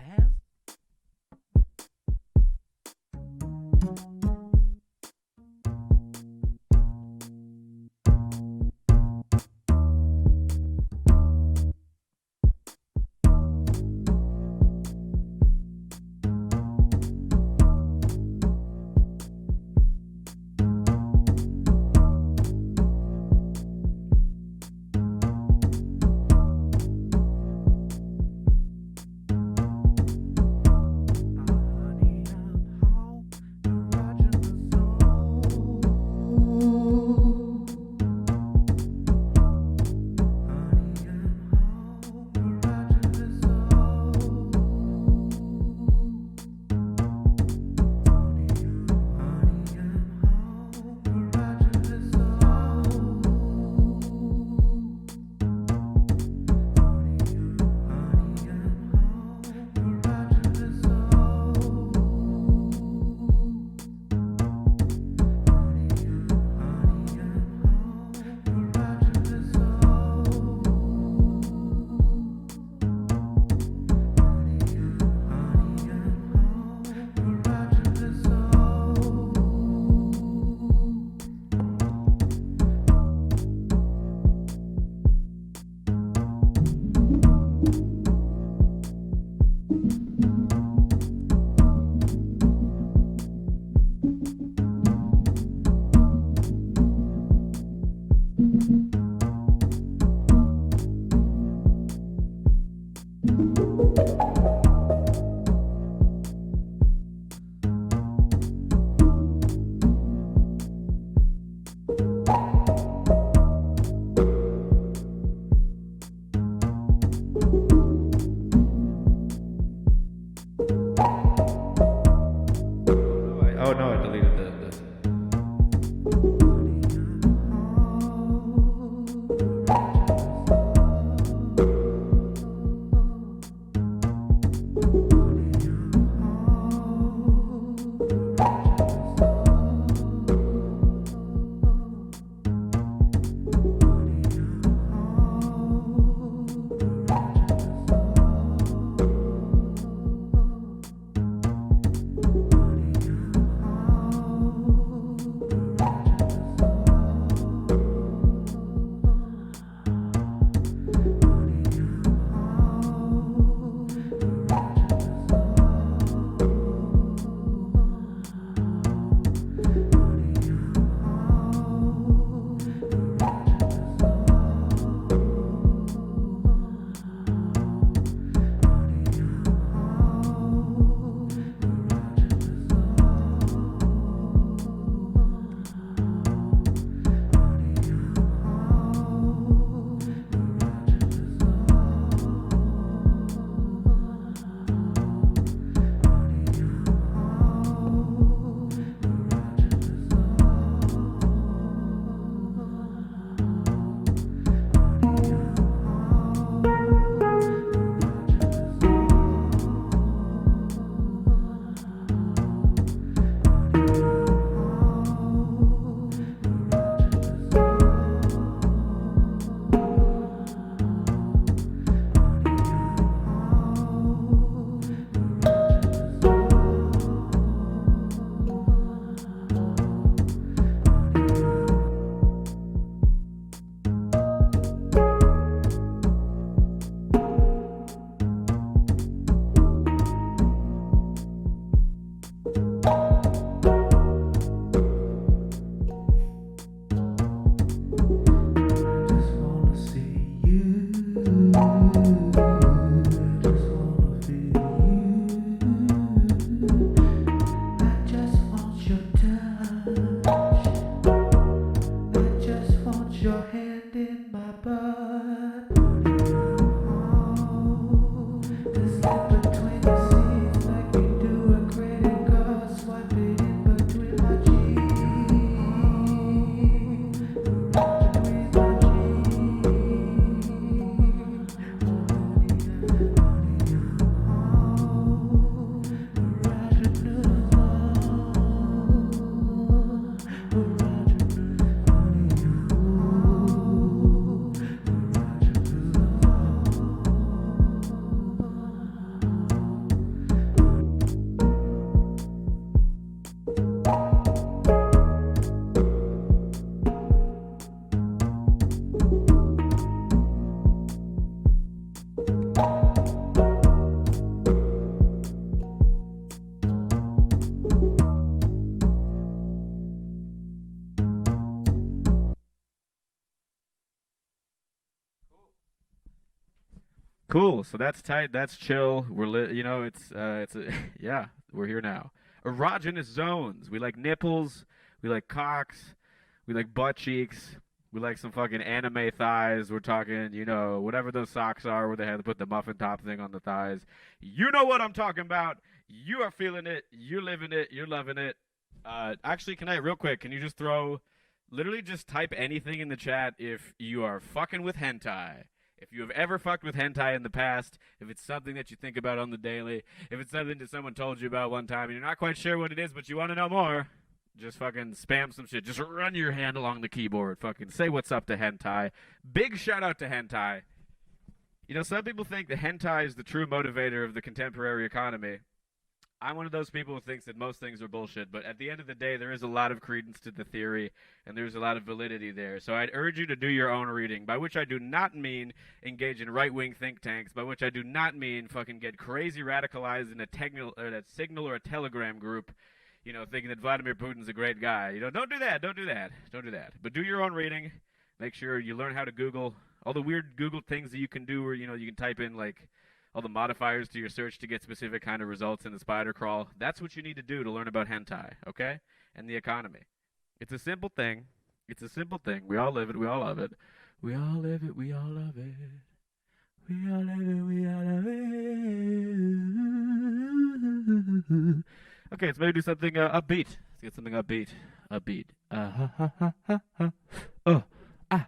Cool. So that's tight. That's chill. It's yeah. We're here now. Erogenous zones. We like nipples. We like cocks. We like butt cheeks. We like some fucking anime thighs. We're talking, whatever those socks are where they had to put the muffin top thing on the thighs. You know what I'm talking about. You are feeling it. You're living it. You're loving it. Actually, real quick, can you just literally just type anything in the chat if you are fucking with hentai? If you have ever fucked with hentai in the past, if it's something that you think about on the daily, if it's something that someone told you about one time and you're not quite sure what it is but you want to know more, just fucking spam some shit. Just run your hand along the keyboard. Fucking say what's up to hentai. Big shout out to hentai. Some people think that hentai is the true motivator of the contemporary economy. I'm one of those people who thinks that most things are bullshit, but at the end of the day, there is a lot of credence to the theory, and there's a lot of validity there. So I'd urge you to do your own reading, by which I do not mean engage in right-wing think tanks, by which I do not mean fucking get crazy radicalized in a Signal or a Telegram group, thinking that Vladimir Putin's a great guy. Don't do that. Don't do that. Don't do that. But do your own reading. Make sure you learn how to Google all the weird Google things that you can do where, you can type in, like, all the modifiers to your search to get specific kind of results in the spider crawl. That's what you need to do to learn about hentai, okay? And the economy. It's a simple thing. It's a simple thing. We all live it. We all love it. We all live it. We all love it. We all live it. We all love it. Okay, let's maybe do something upbeat. Let's get something upbeat. Upbeat. Ha ha ha ha ha. Oh. Ah.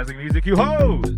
improvising music, you hoes!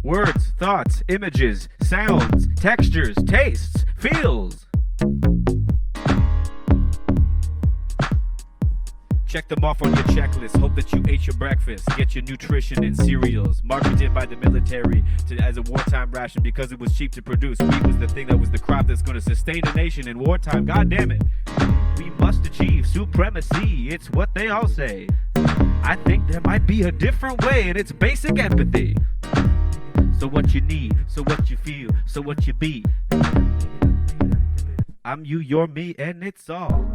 Words, thoughts, images, sounds, textures, tastes, feels. Check them off on your checklist. Hope that you ate your breakfast. Get your nutrition and cereals. Marketed by the military as a wartime ration because it was cheap to produce. Wheat was the thing that was the crop that's going to sustain a nation in wartime. God damn it. We must achieve supremacy. It's what they all say. I think there might be a different way, and it's basic empathy. So what you need, so what you feel, so what you be. I'm you, you're me, and it's all.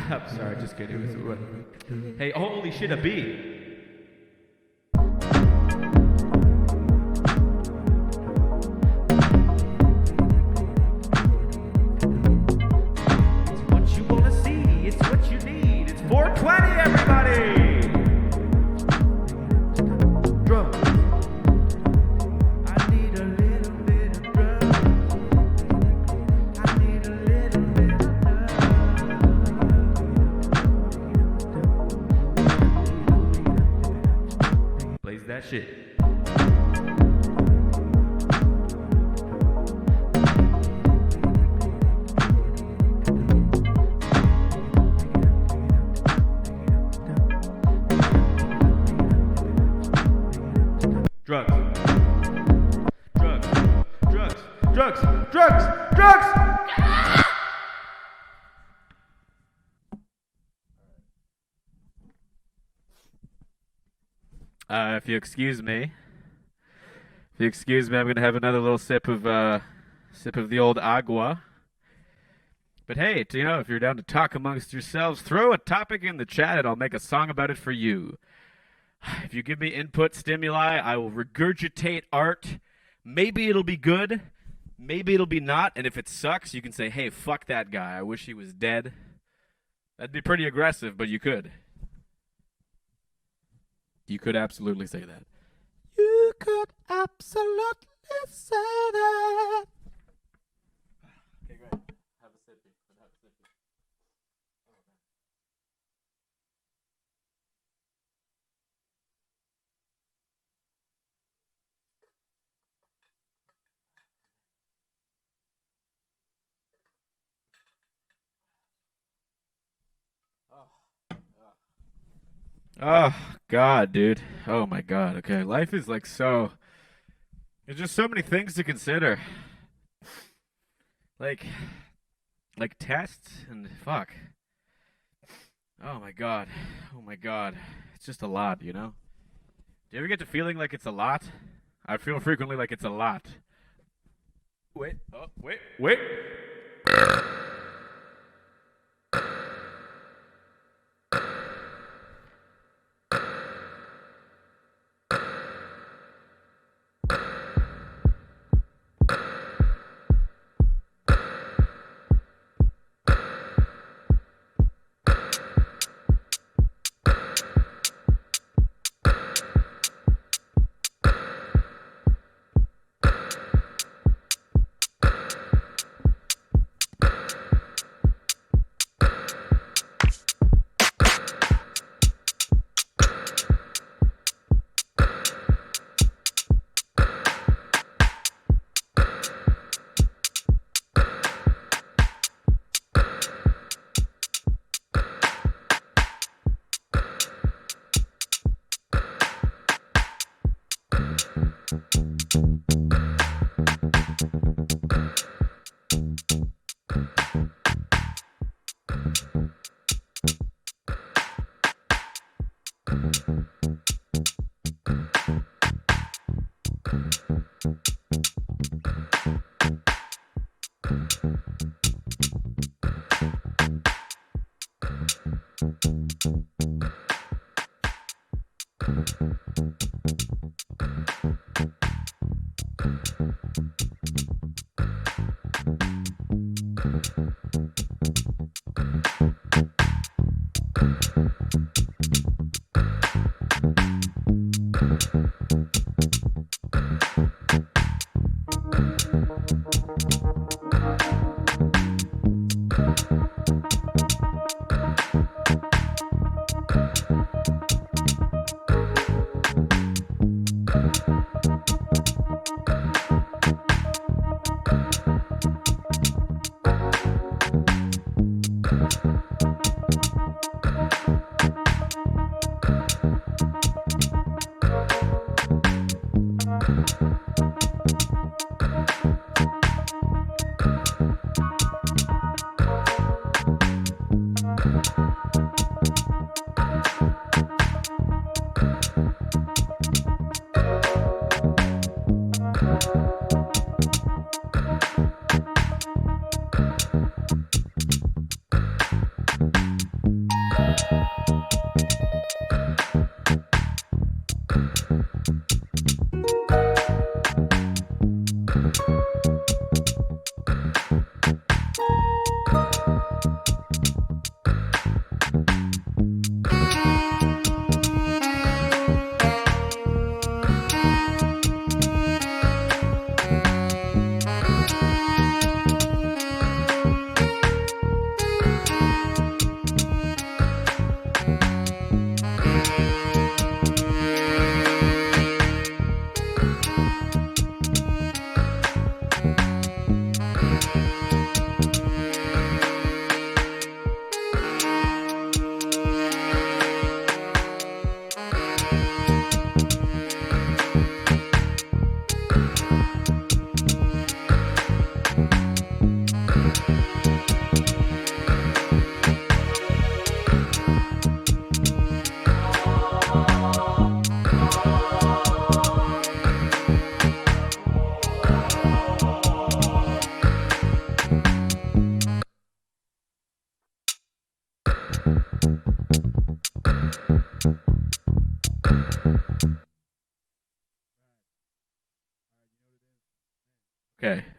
I'm sorry, just kidding. Hey, holy shit, a bee. It's what you wanna see, it's what you need. It's 420, everybody! Drum. I need a little bit of drum. I need a little bit of Plays that shit. Drugs. Drugs. Drugs. Drugs. Drugs. Drugs. If you excuse me, I'm gonna have another little sip of the old agua. But hey, if you're down to talk amongst yourselves, throw a topic in the chat and I'll make a song about it for you. If you give me input stimuli, I will regurgitate art. Maybe it'll be good, maybe it'll be not, and if it sucks, you can say, hey, fuck that guy, I wish he was dead. That'd be pretty aggressive, but you could. You could absolutely say that. You could absolutely say that. Okay, great. Have a sip. Have a sip. Oh, God, dude. Oh, my God. Okay, life is like so... There's just so many things to consider. Like tests and fuck. Oh, my God. Oh, my God. It's just a lot, Do you ever get to feeling like it's a lot? I feel frequently like it's a lot. Wait. Oh, wait.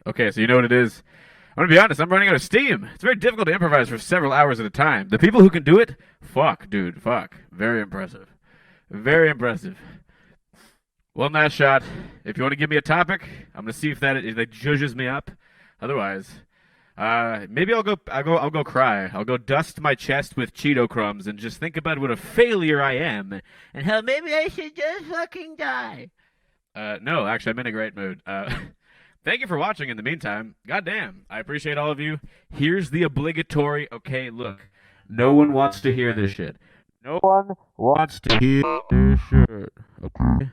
Okay, so you know what it is. I'm gonna be honest, I'm running out of steam. It's very difficult to improvise for several hours at a time. The people who can do it, fuck, dude, fuck. Very impressive. Very impressive. One last shot. If you want to give me a topic, I'm gonna see if that judges me up. Otherwise, maybe I'll go cry. I'll go dust my chest with Cheeto crumbs and just think about what a failure I am and how maybe I should just fucking die. No, actually, I'm in a great mood. Thank you for watching in the meantime. Goddamn, I appreciate all of you. Here's the obligatory, okay, look. No one wants to hear this shit. No one wants to hear this shit. Okay?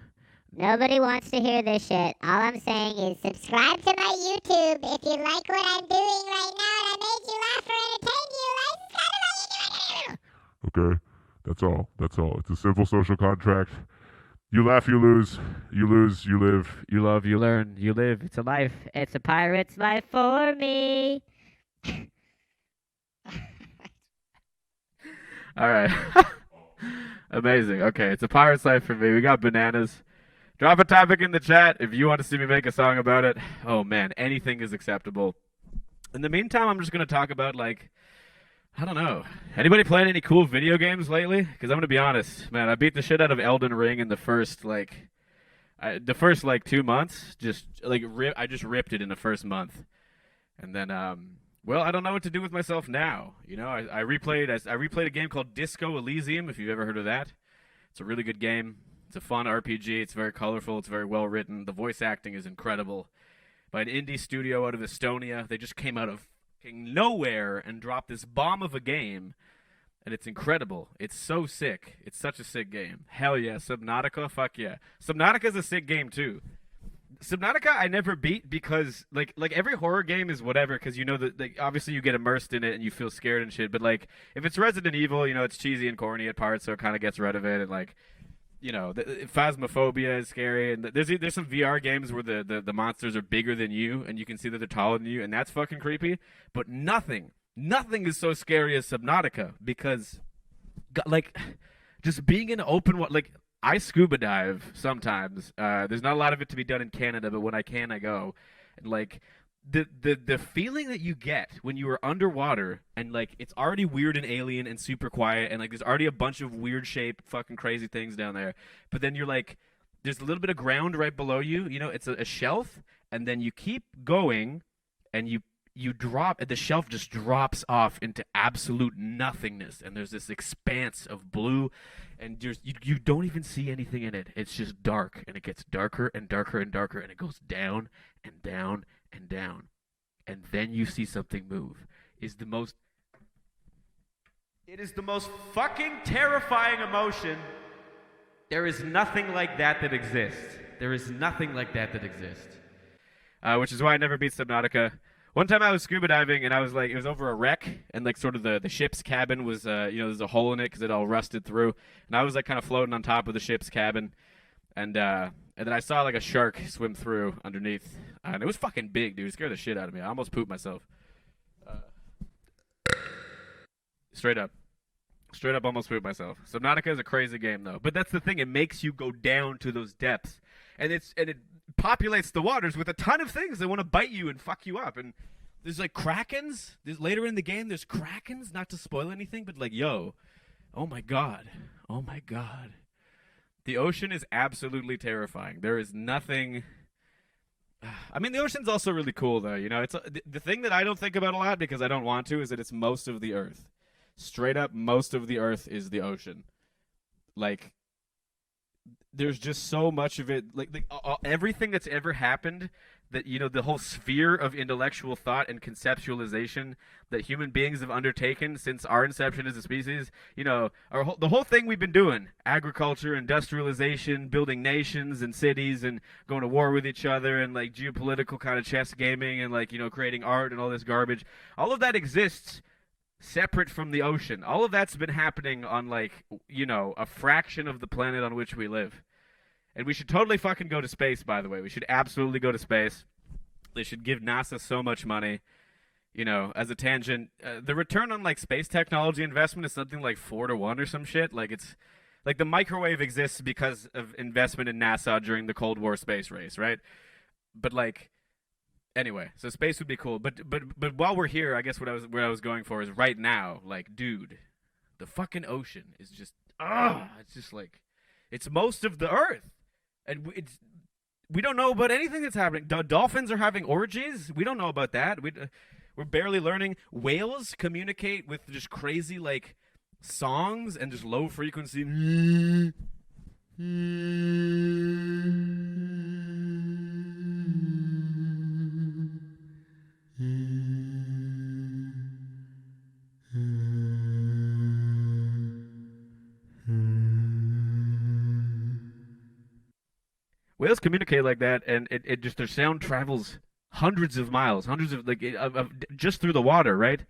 Nobody wants to hear this shit. All I'm saying is subscribe to my YouTube if you like what I'm doing right now and I made you laugh or entertain you. Like, subscribe to my YouTube. Okay? That's all. That's all. It's a simple social contract. You laugh, you lose. You lose, you live. You love, you learn, you live. It's a life. It's a pirate's life for me. All right. Amazing. Okay, it's a pirate's life for me. We got bananas. Drop a topic in the chat if you want to see me make a song about it. Oh, man, anything is acceptable. In the meantime, I'm just going to talk about, like, I don't know. Anybody playing any cool video games lately? Because I'm going to be honest, man, I beat the shit out of Elden Ring in the first, like, 2 months. Just, like, I just ripped it in the first month. And then, well, I don't know what to do with myself now. You know, I replayed a game called Disco Elysium, if you've ever heard of that. It's a really good game. It's a fun RPG. It's very colorful. It's very well written. The voice acting is incredible. By an indie studio out of Estonia. They just came out of fucking nowhere and dropped this bomb of a game. And it's incredible. It's so sick. It's such a sick game. Hell yeah. Subnautica? Fuck yeah. Subnautica's a sick game too. Subnautica I never beat because like every horror game is whatever because you know that like, obviously you get immersed in it and you feel scared and shit. But like if it's Resident Evil, you know it's cheesy and corny at parts, so it kind of gets rid of it and like. You know, phasmophobia is scary, and there's some VR games where the monsters are bigger than you, and you can see that they're taller than you, and that's fucking creepy. But nothing is so scary as Subnautica because, like, just being in open water. Like, I scuba dive sometimes. There's not a lot of it to be done in Canada, but when I can, I go. And like, the feeling that you get when you are underwater and like it's already weird and alien and super quiet and like there's already a bunch of weird shaped fucking crazy things down there, but then you're like there's a little bit of ground right below you, you know, it's a shelf, and then you keep going and you drop and the shelf just drops off into absolute nothingness, and there's this expanse of blue, and you don't even see anything in it. It's just dark, and it gets darker and darker and darker, and it goes down and down and down, and then you see something move. It is the most fucking terrifying emotion. There is nothing like that exists. There is nothing like that exists. Which is why I never beat Subnautica. One time I was scuba diving and I was like, it was over a wreck, and like sort of the ship's cabin was, you know, there's a hole in it because it all rusted through, and I was like kind of floating on top of the ship's cabin, and then I saw like a shark swim through underneath, and it was fucking big, dude. It scared the shit out of me. I almost pooped myself. Straight up almost pooped myself. Subnautica is a crazy game though, but that's the thing. It makes you go down to those depths, and it populates the waters with a ton of things that want to bite you and fuck you up. And there's like krakens. Later in the game, there's krakens. Not to spoil anything, but like, yo, oh my god. The ocean is absolutely terrifying. There is nothing. I mean, the ocean's also really cool, though. You know, it's the thing that I don't think about a lot because I don't want to is that it's most of the Earth. Straight up, most of the Earth is the ocean. Like, there's just so much of it. Like everything that's ever happened, that, you know, the whole sphere of intellectual thought and conceptualization that human beings have undertaken since our inception as a species, you know, the whole thing we've been doing, agriculture, industrialization, building nations and cities and going to war with each other and like geopolitical kind of chess gaming and like, you know, creating art and all this garbage, all of that exists separate from the ocean. All of that's been happening on like, you know, a fraction of the planet on which we live. And we should totally fucking go to space, by the way. We should absolutely go to space. They should give NASA so much money. You know, as a tangent, the return on like space technology investment is something like 4 to 1 or some shit. Like it's like the microwave exists because of investment in NASA during the Cold War space race, right? But like, anyway, so space would be cool. But while we're here, I guess where I was going for is right now, like, dude, the fucking ocean is just it's just like it's most of the Earth, and we don't know about anything that's happening. Dolphins are having orgies. We don't know about that. We're barely learning. Whales communicate with just crazy like songs and just low frequency. Whales communicate like that, and it just their sound travels hundreds of miles, hundreds of like just through the water, right?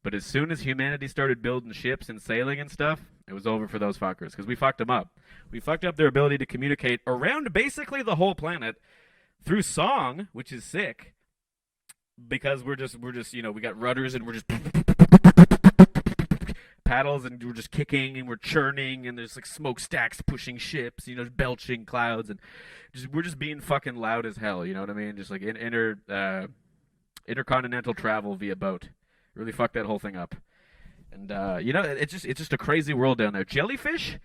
But as soon as humanity started building ships and sailing and stuff, it was over for those fuckers because we fucked them up. We fucked up their ability to communicate around basically the whole planet through song, which is sick. Because we're just we got rudders and we're just paddles and we're just kicking and we're churning and there's like smokestacks pushing ships, belching clouds, and we're just being fucking loud as hell. You know what I mean? Just like intercontinental travel via boat. Really fucked that whole thing up. And it's just a crazy world down there. Jellyfish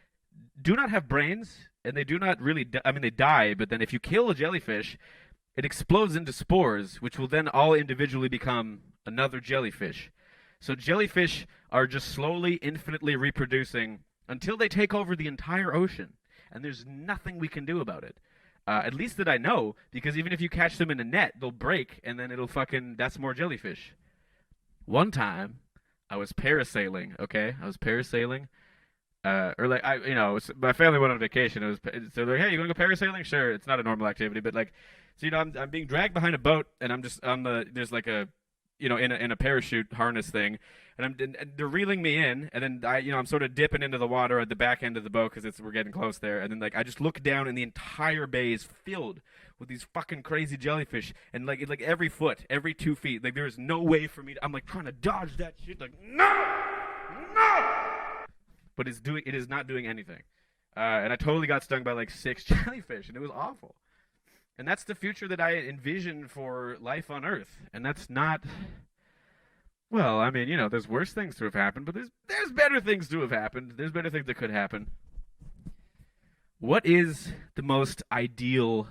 do not have brains, and they do not really. They die, but then if you kill a jellyfish, it explodes into spores, which will then all individually become another jellyfish. So jellyfish are just slowly, infinitely reproducing until they take over the entire ocean, and there's nothing we can do about it. At least that I know, because even if you catch them in a net, they'll break, and then that's more jellyfish. One time, I was parasailing, okay? I was parasailing. My family went on vacation. So they're like, hey, you want to go parasailing? Sure. It's not a normal activity, but like, so, I'm being dragged behind a boat, and I'm just there's like a, in a parachute harness thing, and they're reeling me in, and then I'm sort of dipping into the water at the back end of the boat because we're getting close there, and then like I just look down, and the entire bay is filled with these fucking crazy jellyfish, and like every foot, every 2 feet, like there's no way for me I'm like trying to dodge that shit, like no, but it is not doing anything, and I totally got stung by like 6 jellyfish, and it was awful. And that's the future that I envision for life on Earth. And that's not... Well, there's worse things to have happened, but there's better things to have happened. There's better things that could happen. What is the most ideal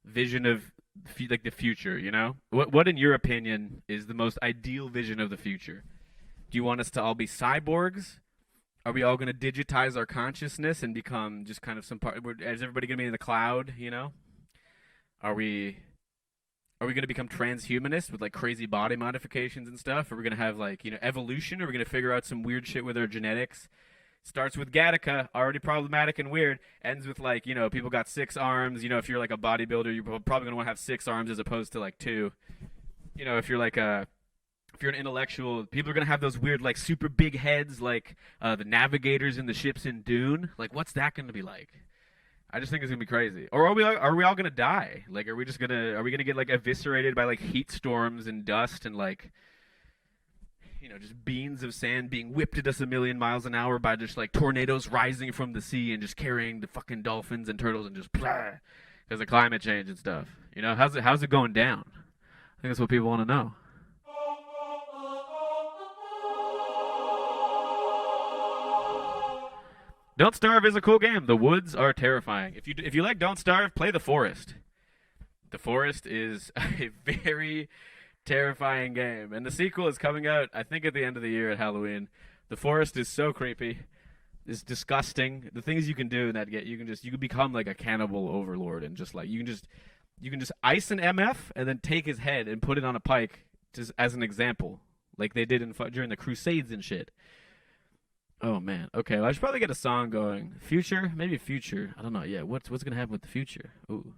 vision of the future, What in your opinion is the most ideal vision of the future? Do you want us to all be cyborgs? Are we all going to digitize our consciousness and become just kind of some part... Is everybody going to be in the cloud, Are we going to become transhumanists with like crazy body modifications and stuff? Are we going to have like, evolution? Are we going to figure out some weird shit with our genetics? Starts with Gattaca, already problematic and weird. Ends with like, people got 6 arms. If you're like a bodybuilder, you're probably going to want to have 6 arms as opposed to like 2. If you're like if you're an intellectual, people are going to have those weird like super big heads like the navigators in the ships in Dune. Like, what's that going to be like? I just think it's gonna be crazy. Or are we all gonna die? Like, are we gonna get like eviscerated by like heat storms and dust and like, just beans of sand being whipped at us a million miles an hour by just like tornadoes rising from the sea and just carrying the fucking dolphins and turtles and just blah, because of climate change and stuff. How's it going down? I think that's what people want to know. Don't Starve is a cool game. The woods are terrifying. If you like Don't Starve, play The Forest. The Forest is a very terrifying game, and the sequel is coming out, I think, at the end of the year at Halloween. The Forest is so creepy. It's disgusting. The things you can do in that game, you can become like a cannibal overlord, and just like you can just ice an MF and then take his head and put it on a pike just as an example, like they did during the Crusades and shit. Oh man. Okay, well, I should probably get a song going. Future? Maybe future. I don't know. Yeah, what's gonna happen with the future? Ooh.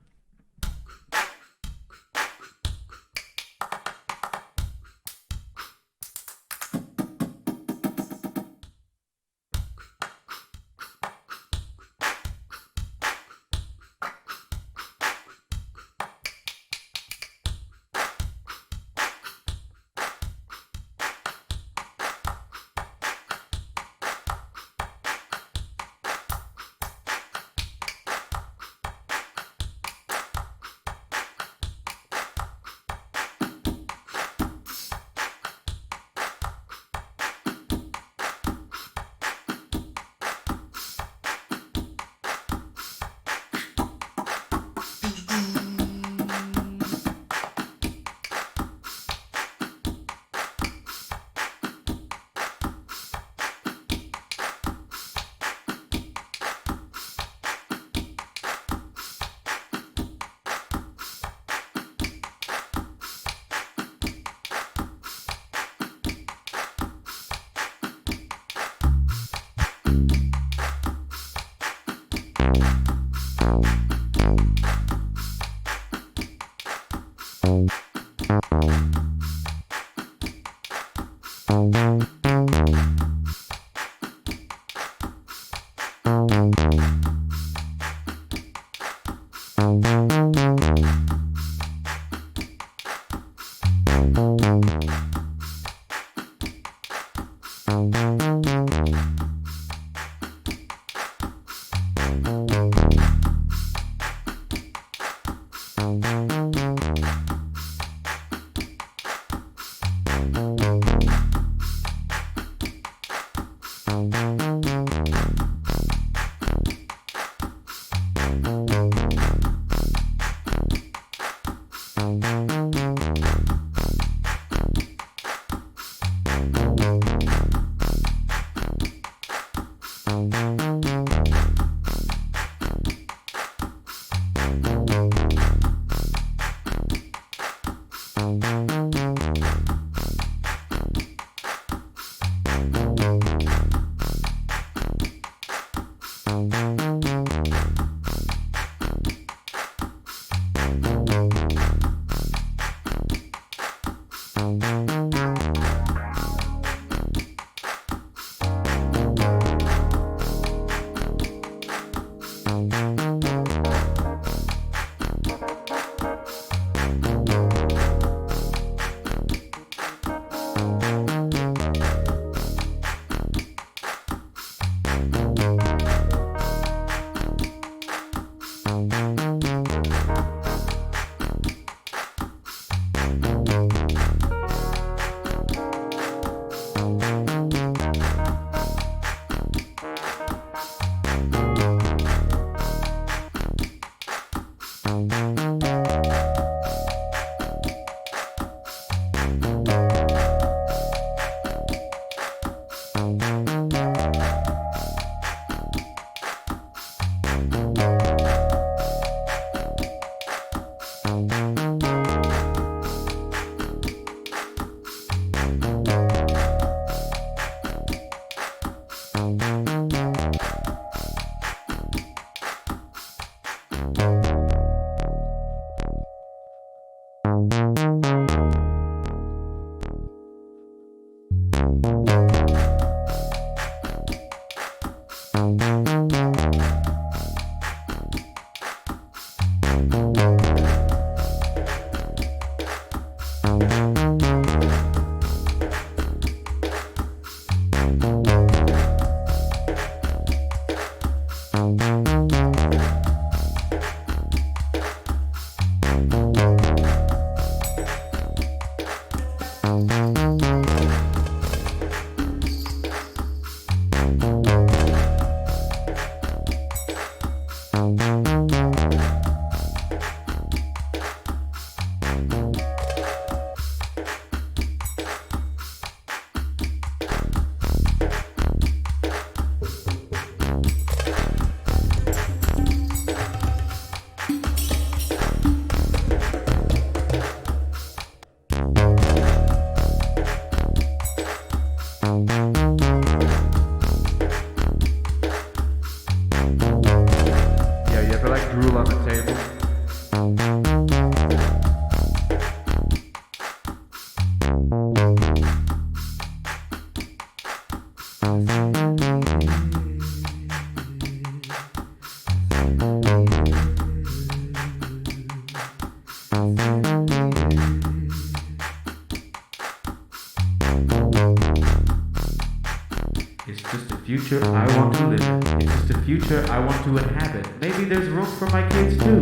Future I want to live. It's just a future I want to inhabit. Maybe there's room for my kids too.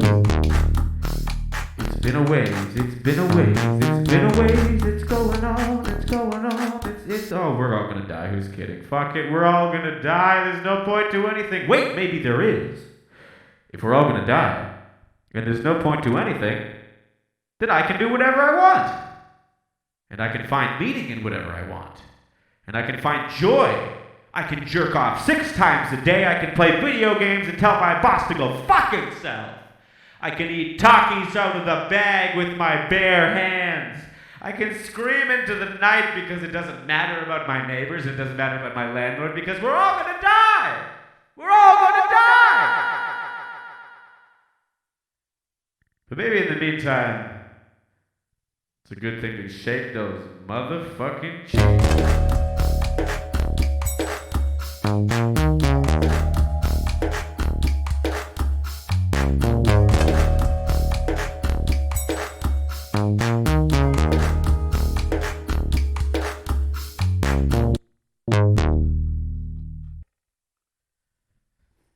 It's been a ways, it's been a ways, it's been a ways, it's going on, it's going on, oh, we're all gonna die, who's kidding? Fuck it, we're all gonna die, there's no point to anything. Wait, maybe there is. If we're all gonna die, and there's no point to anything, then I can do whatever I want. And I can find meaning in whatever I want. And I can find joy. I can jerk off 6 times a day. I can play video games and tell my boss to go fuck himself. I can eat Takis out of the bag with my bare hands. I can scream into the night because it doesn't matter about my neighbors. It doesn't matter about my landlord because we're all gonna die. We're all gonna die. But maybe in the meantime, it's a good thing to shake those motherfucking cheeks.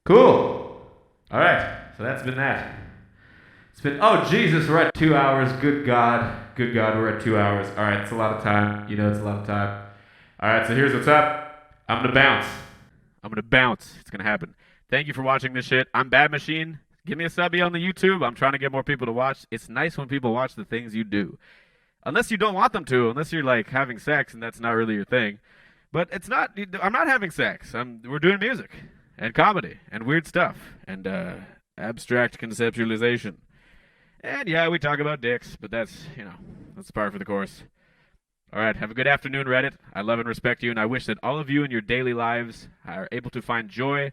Cool. All right. So that's been that. It's been, oh, Jesus, we're at 2 hours. Good God. Good God, we're at 2 hours. All right, it's a lot of time. You know it's a lot of time. All right, so here's what's up. I'm going to bounce. I'm going to bounce. It's going to happen. Thank you for watching this shit. I'm Bad Machine. Give me a subby on the YouTube. I'm trying to get more people to watch. It's nice when people watch the things you do. Unless you don't want them to, unless you're like having sex and that's not really your thing. But it's not, I'm not having sex. We're doing music and comedy and weird stuff and abstract conceptualization. And yeah, we talk about dicks, but that's, that's par for the course. All right, have a good afternoon, Reddit. I love and respect you, and I wish that all of you in your daily lives are able to find joy,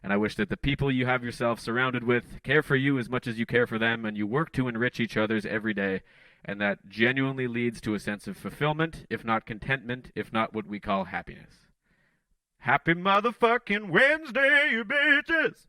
and I wish that the people you have yourself surrounded with care for you as much as you care for them, and you work to enrich each other's every day, and that genuinely leads to a sense of fulfillment, if not contentment, if not what we call happiness. Happy motherfucking Wednesday, you bitches!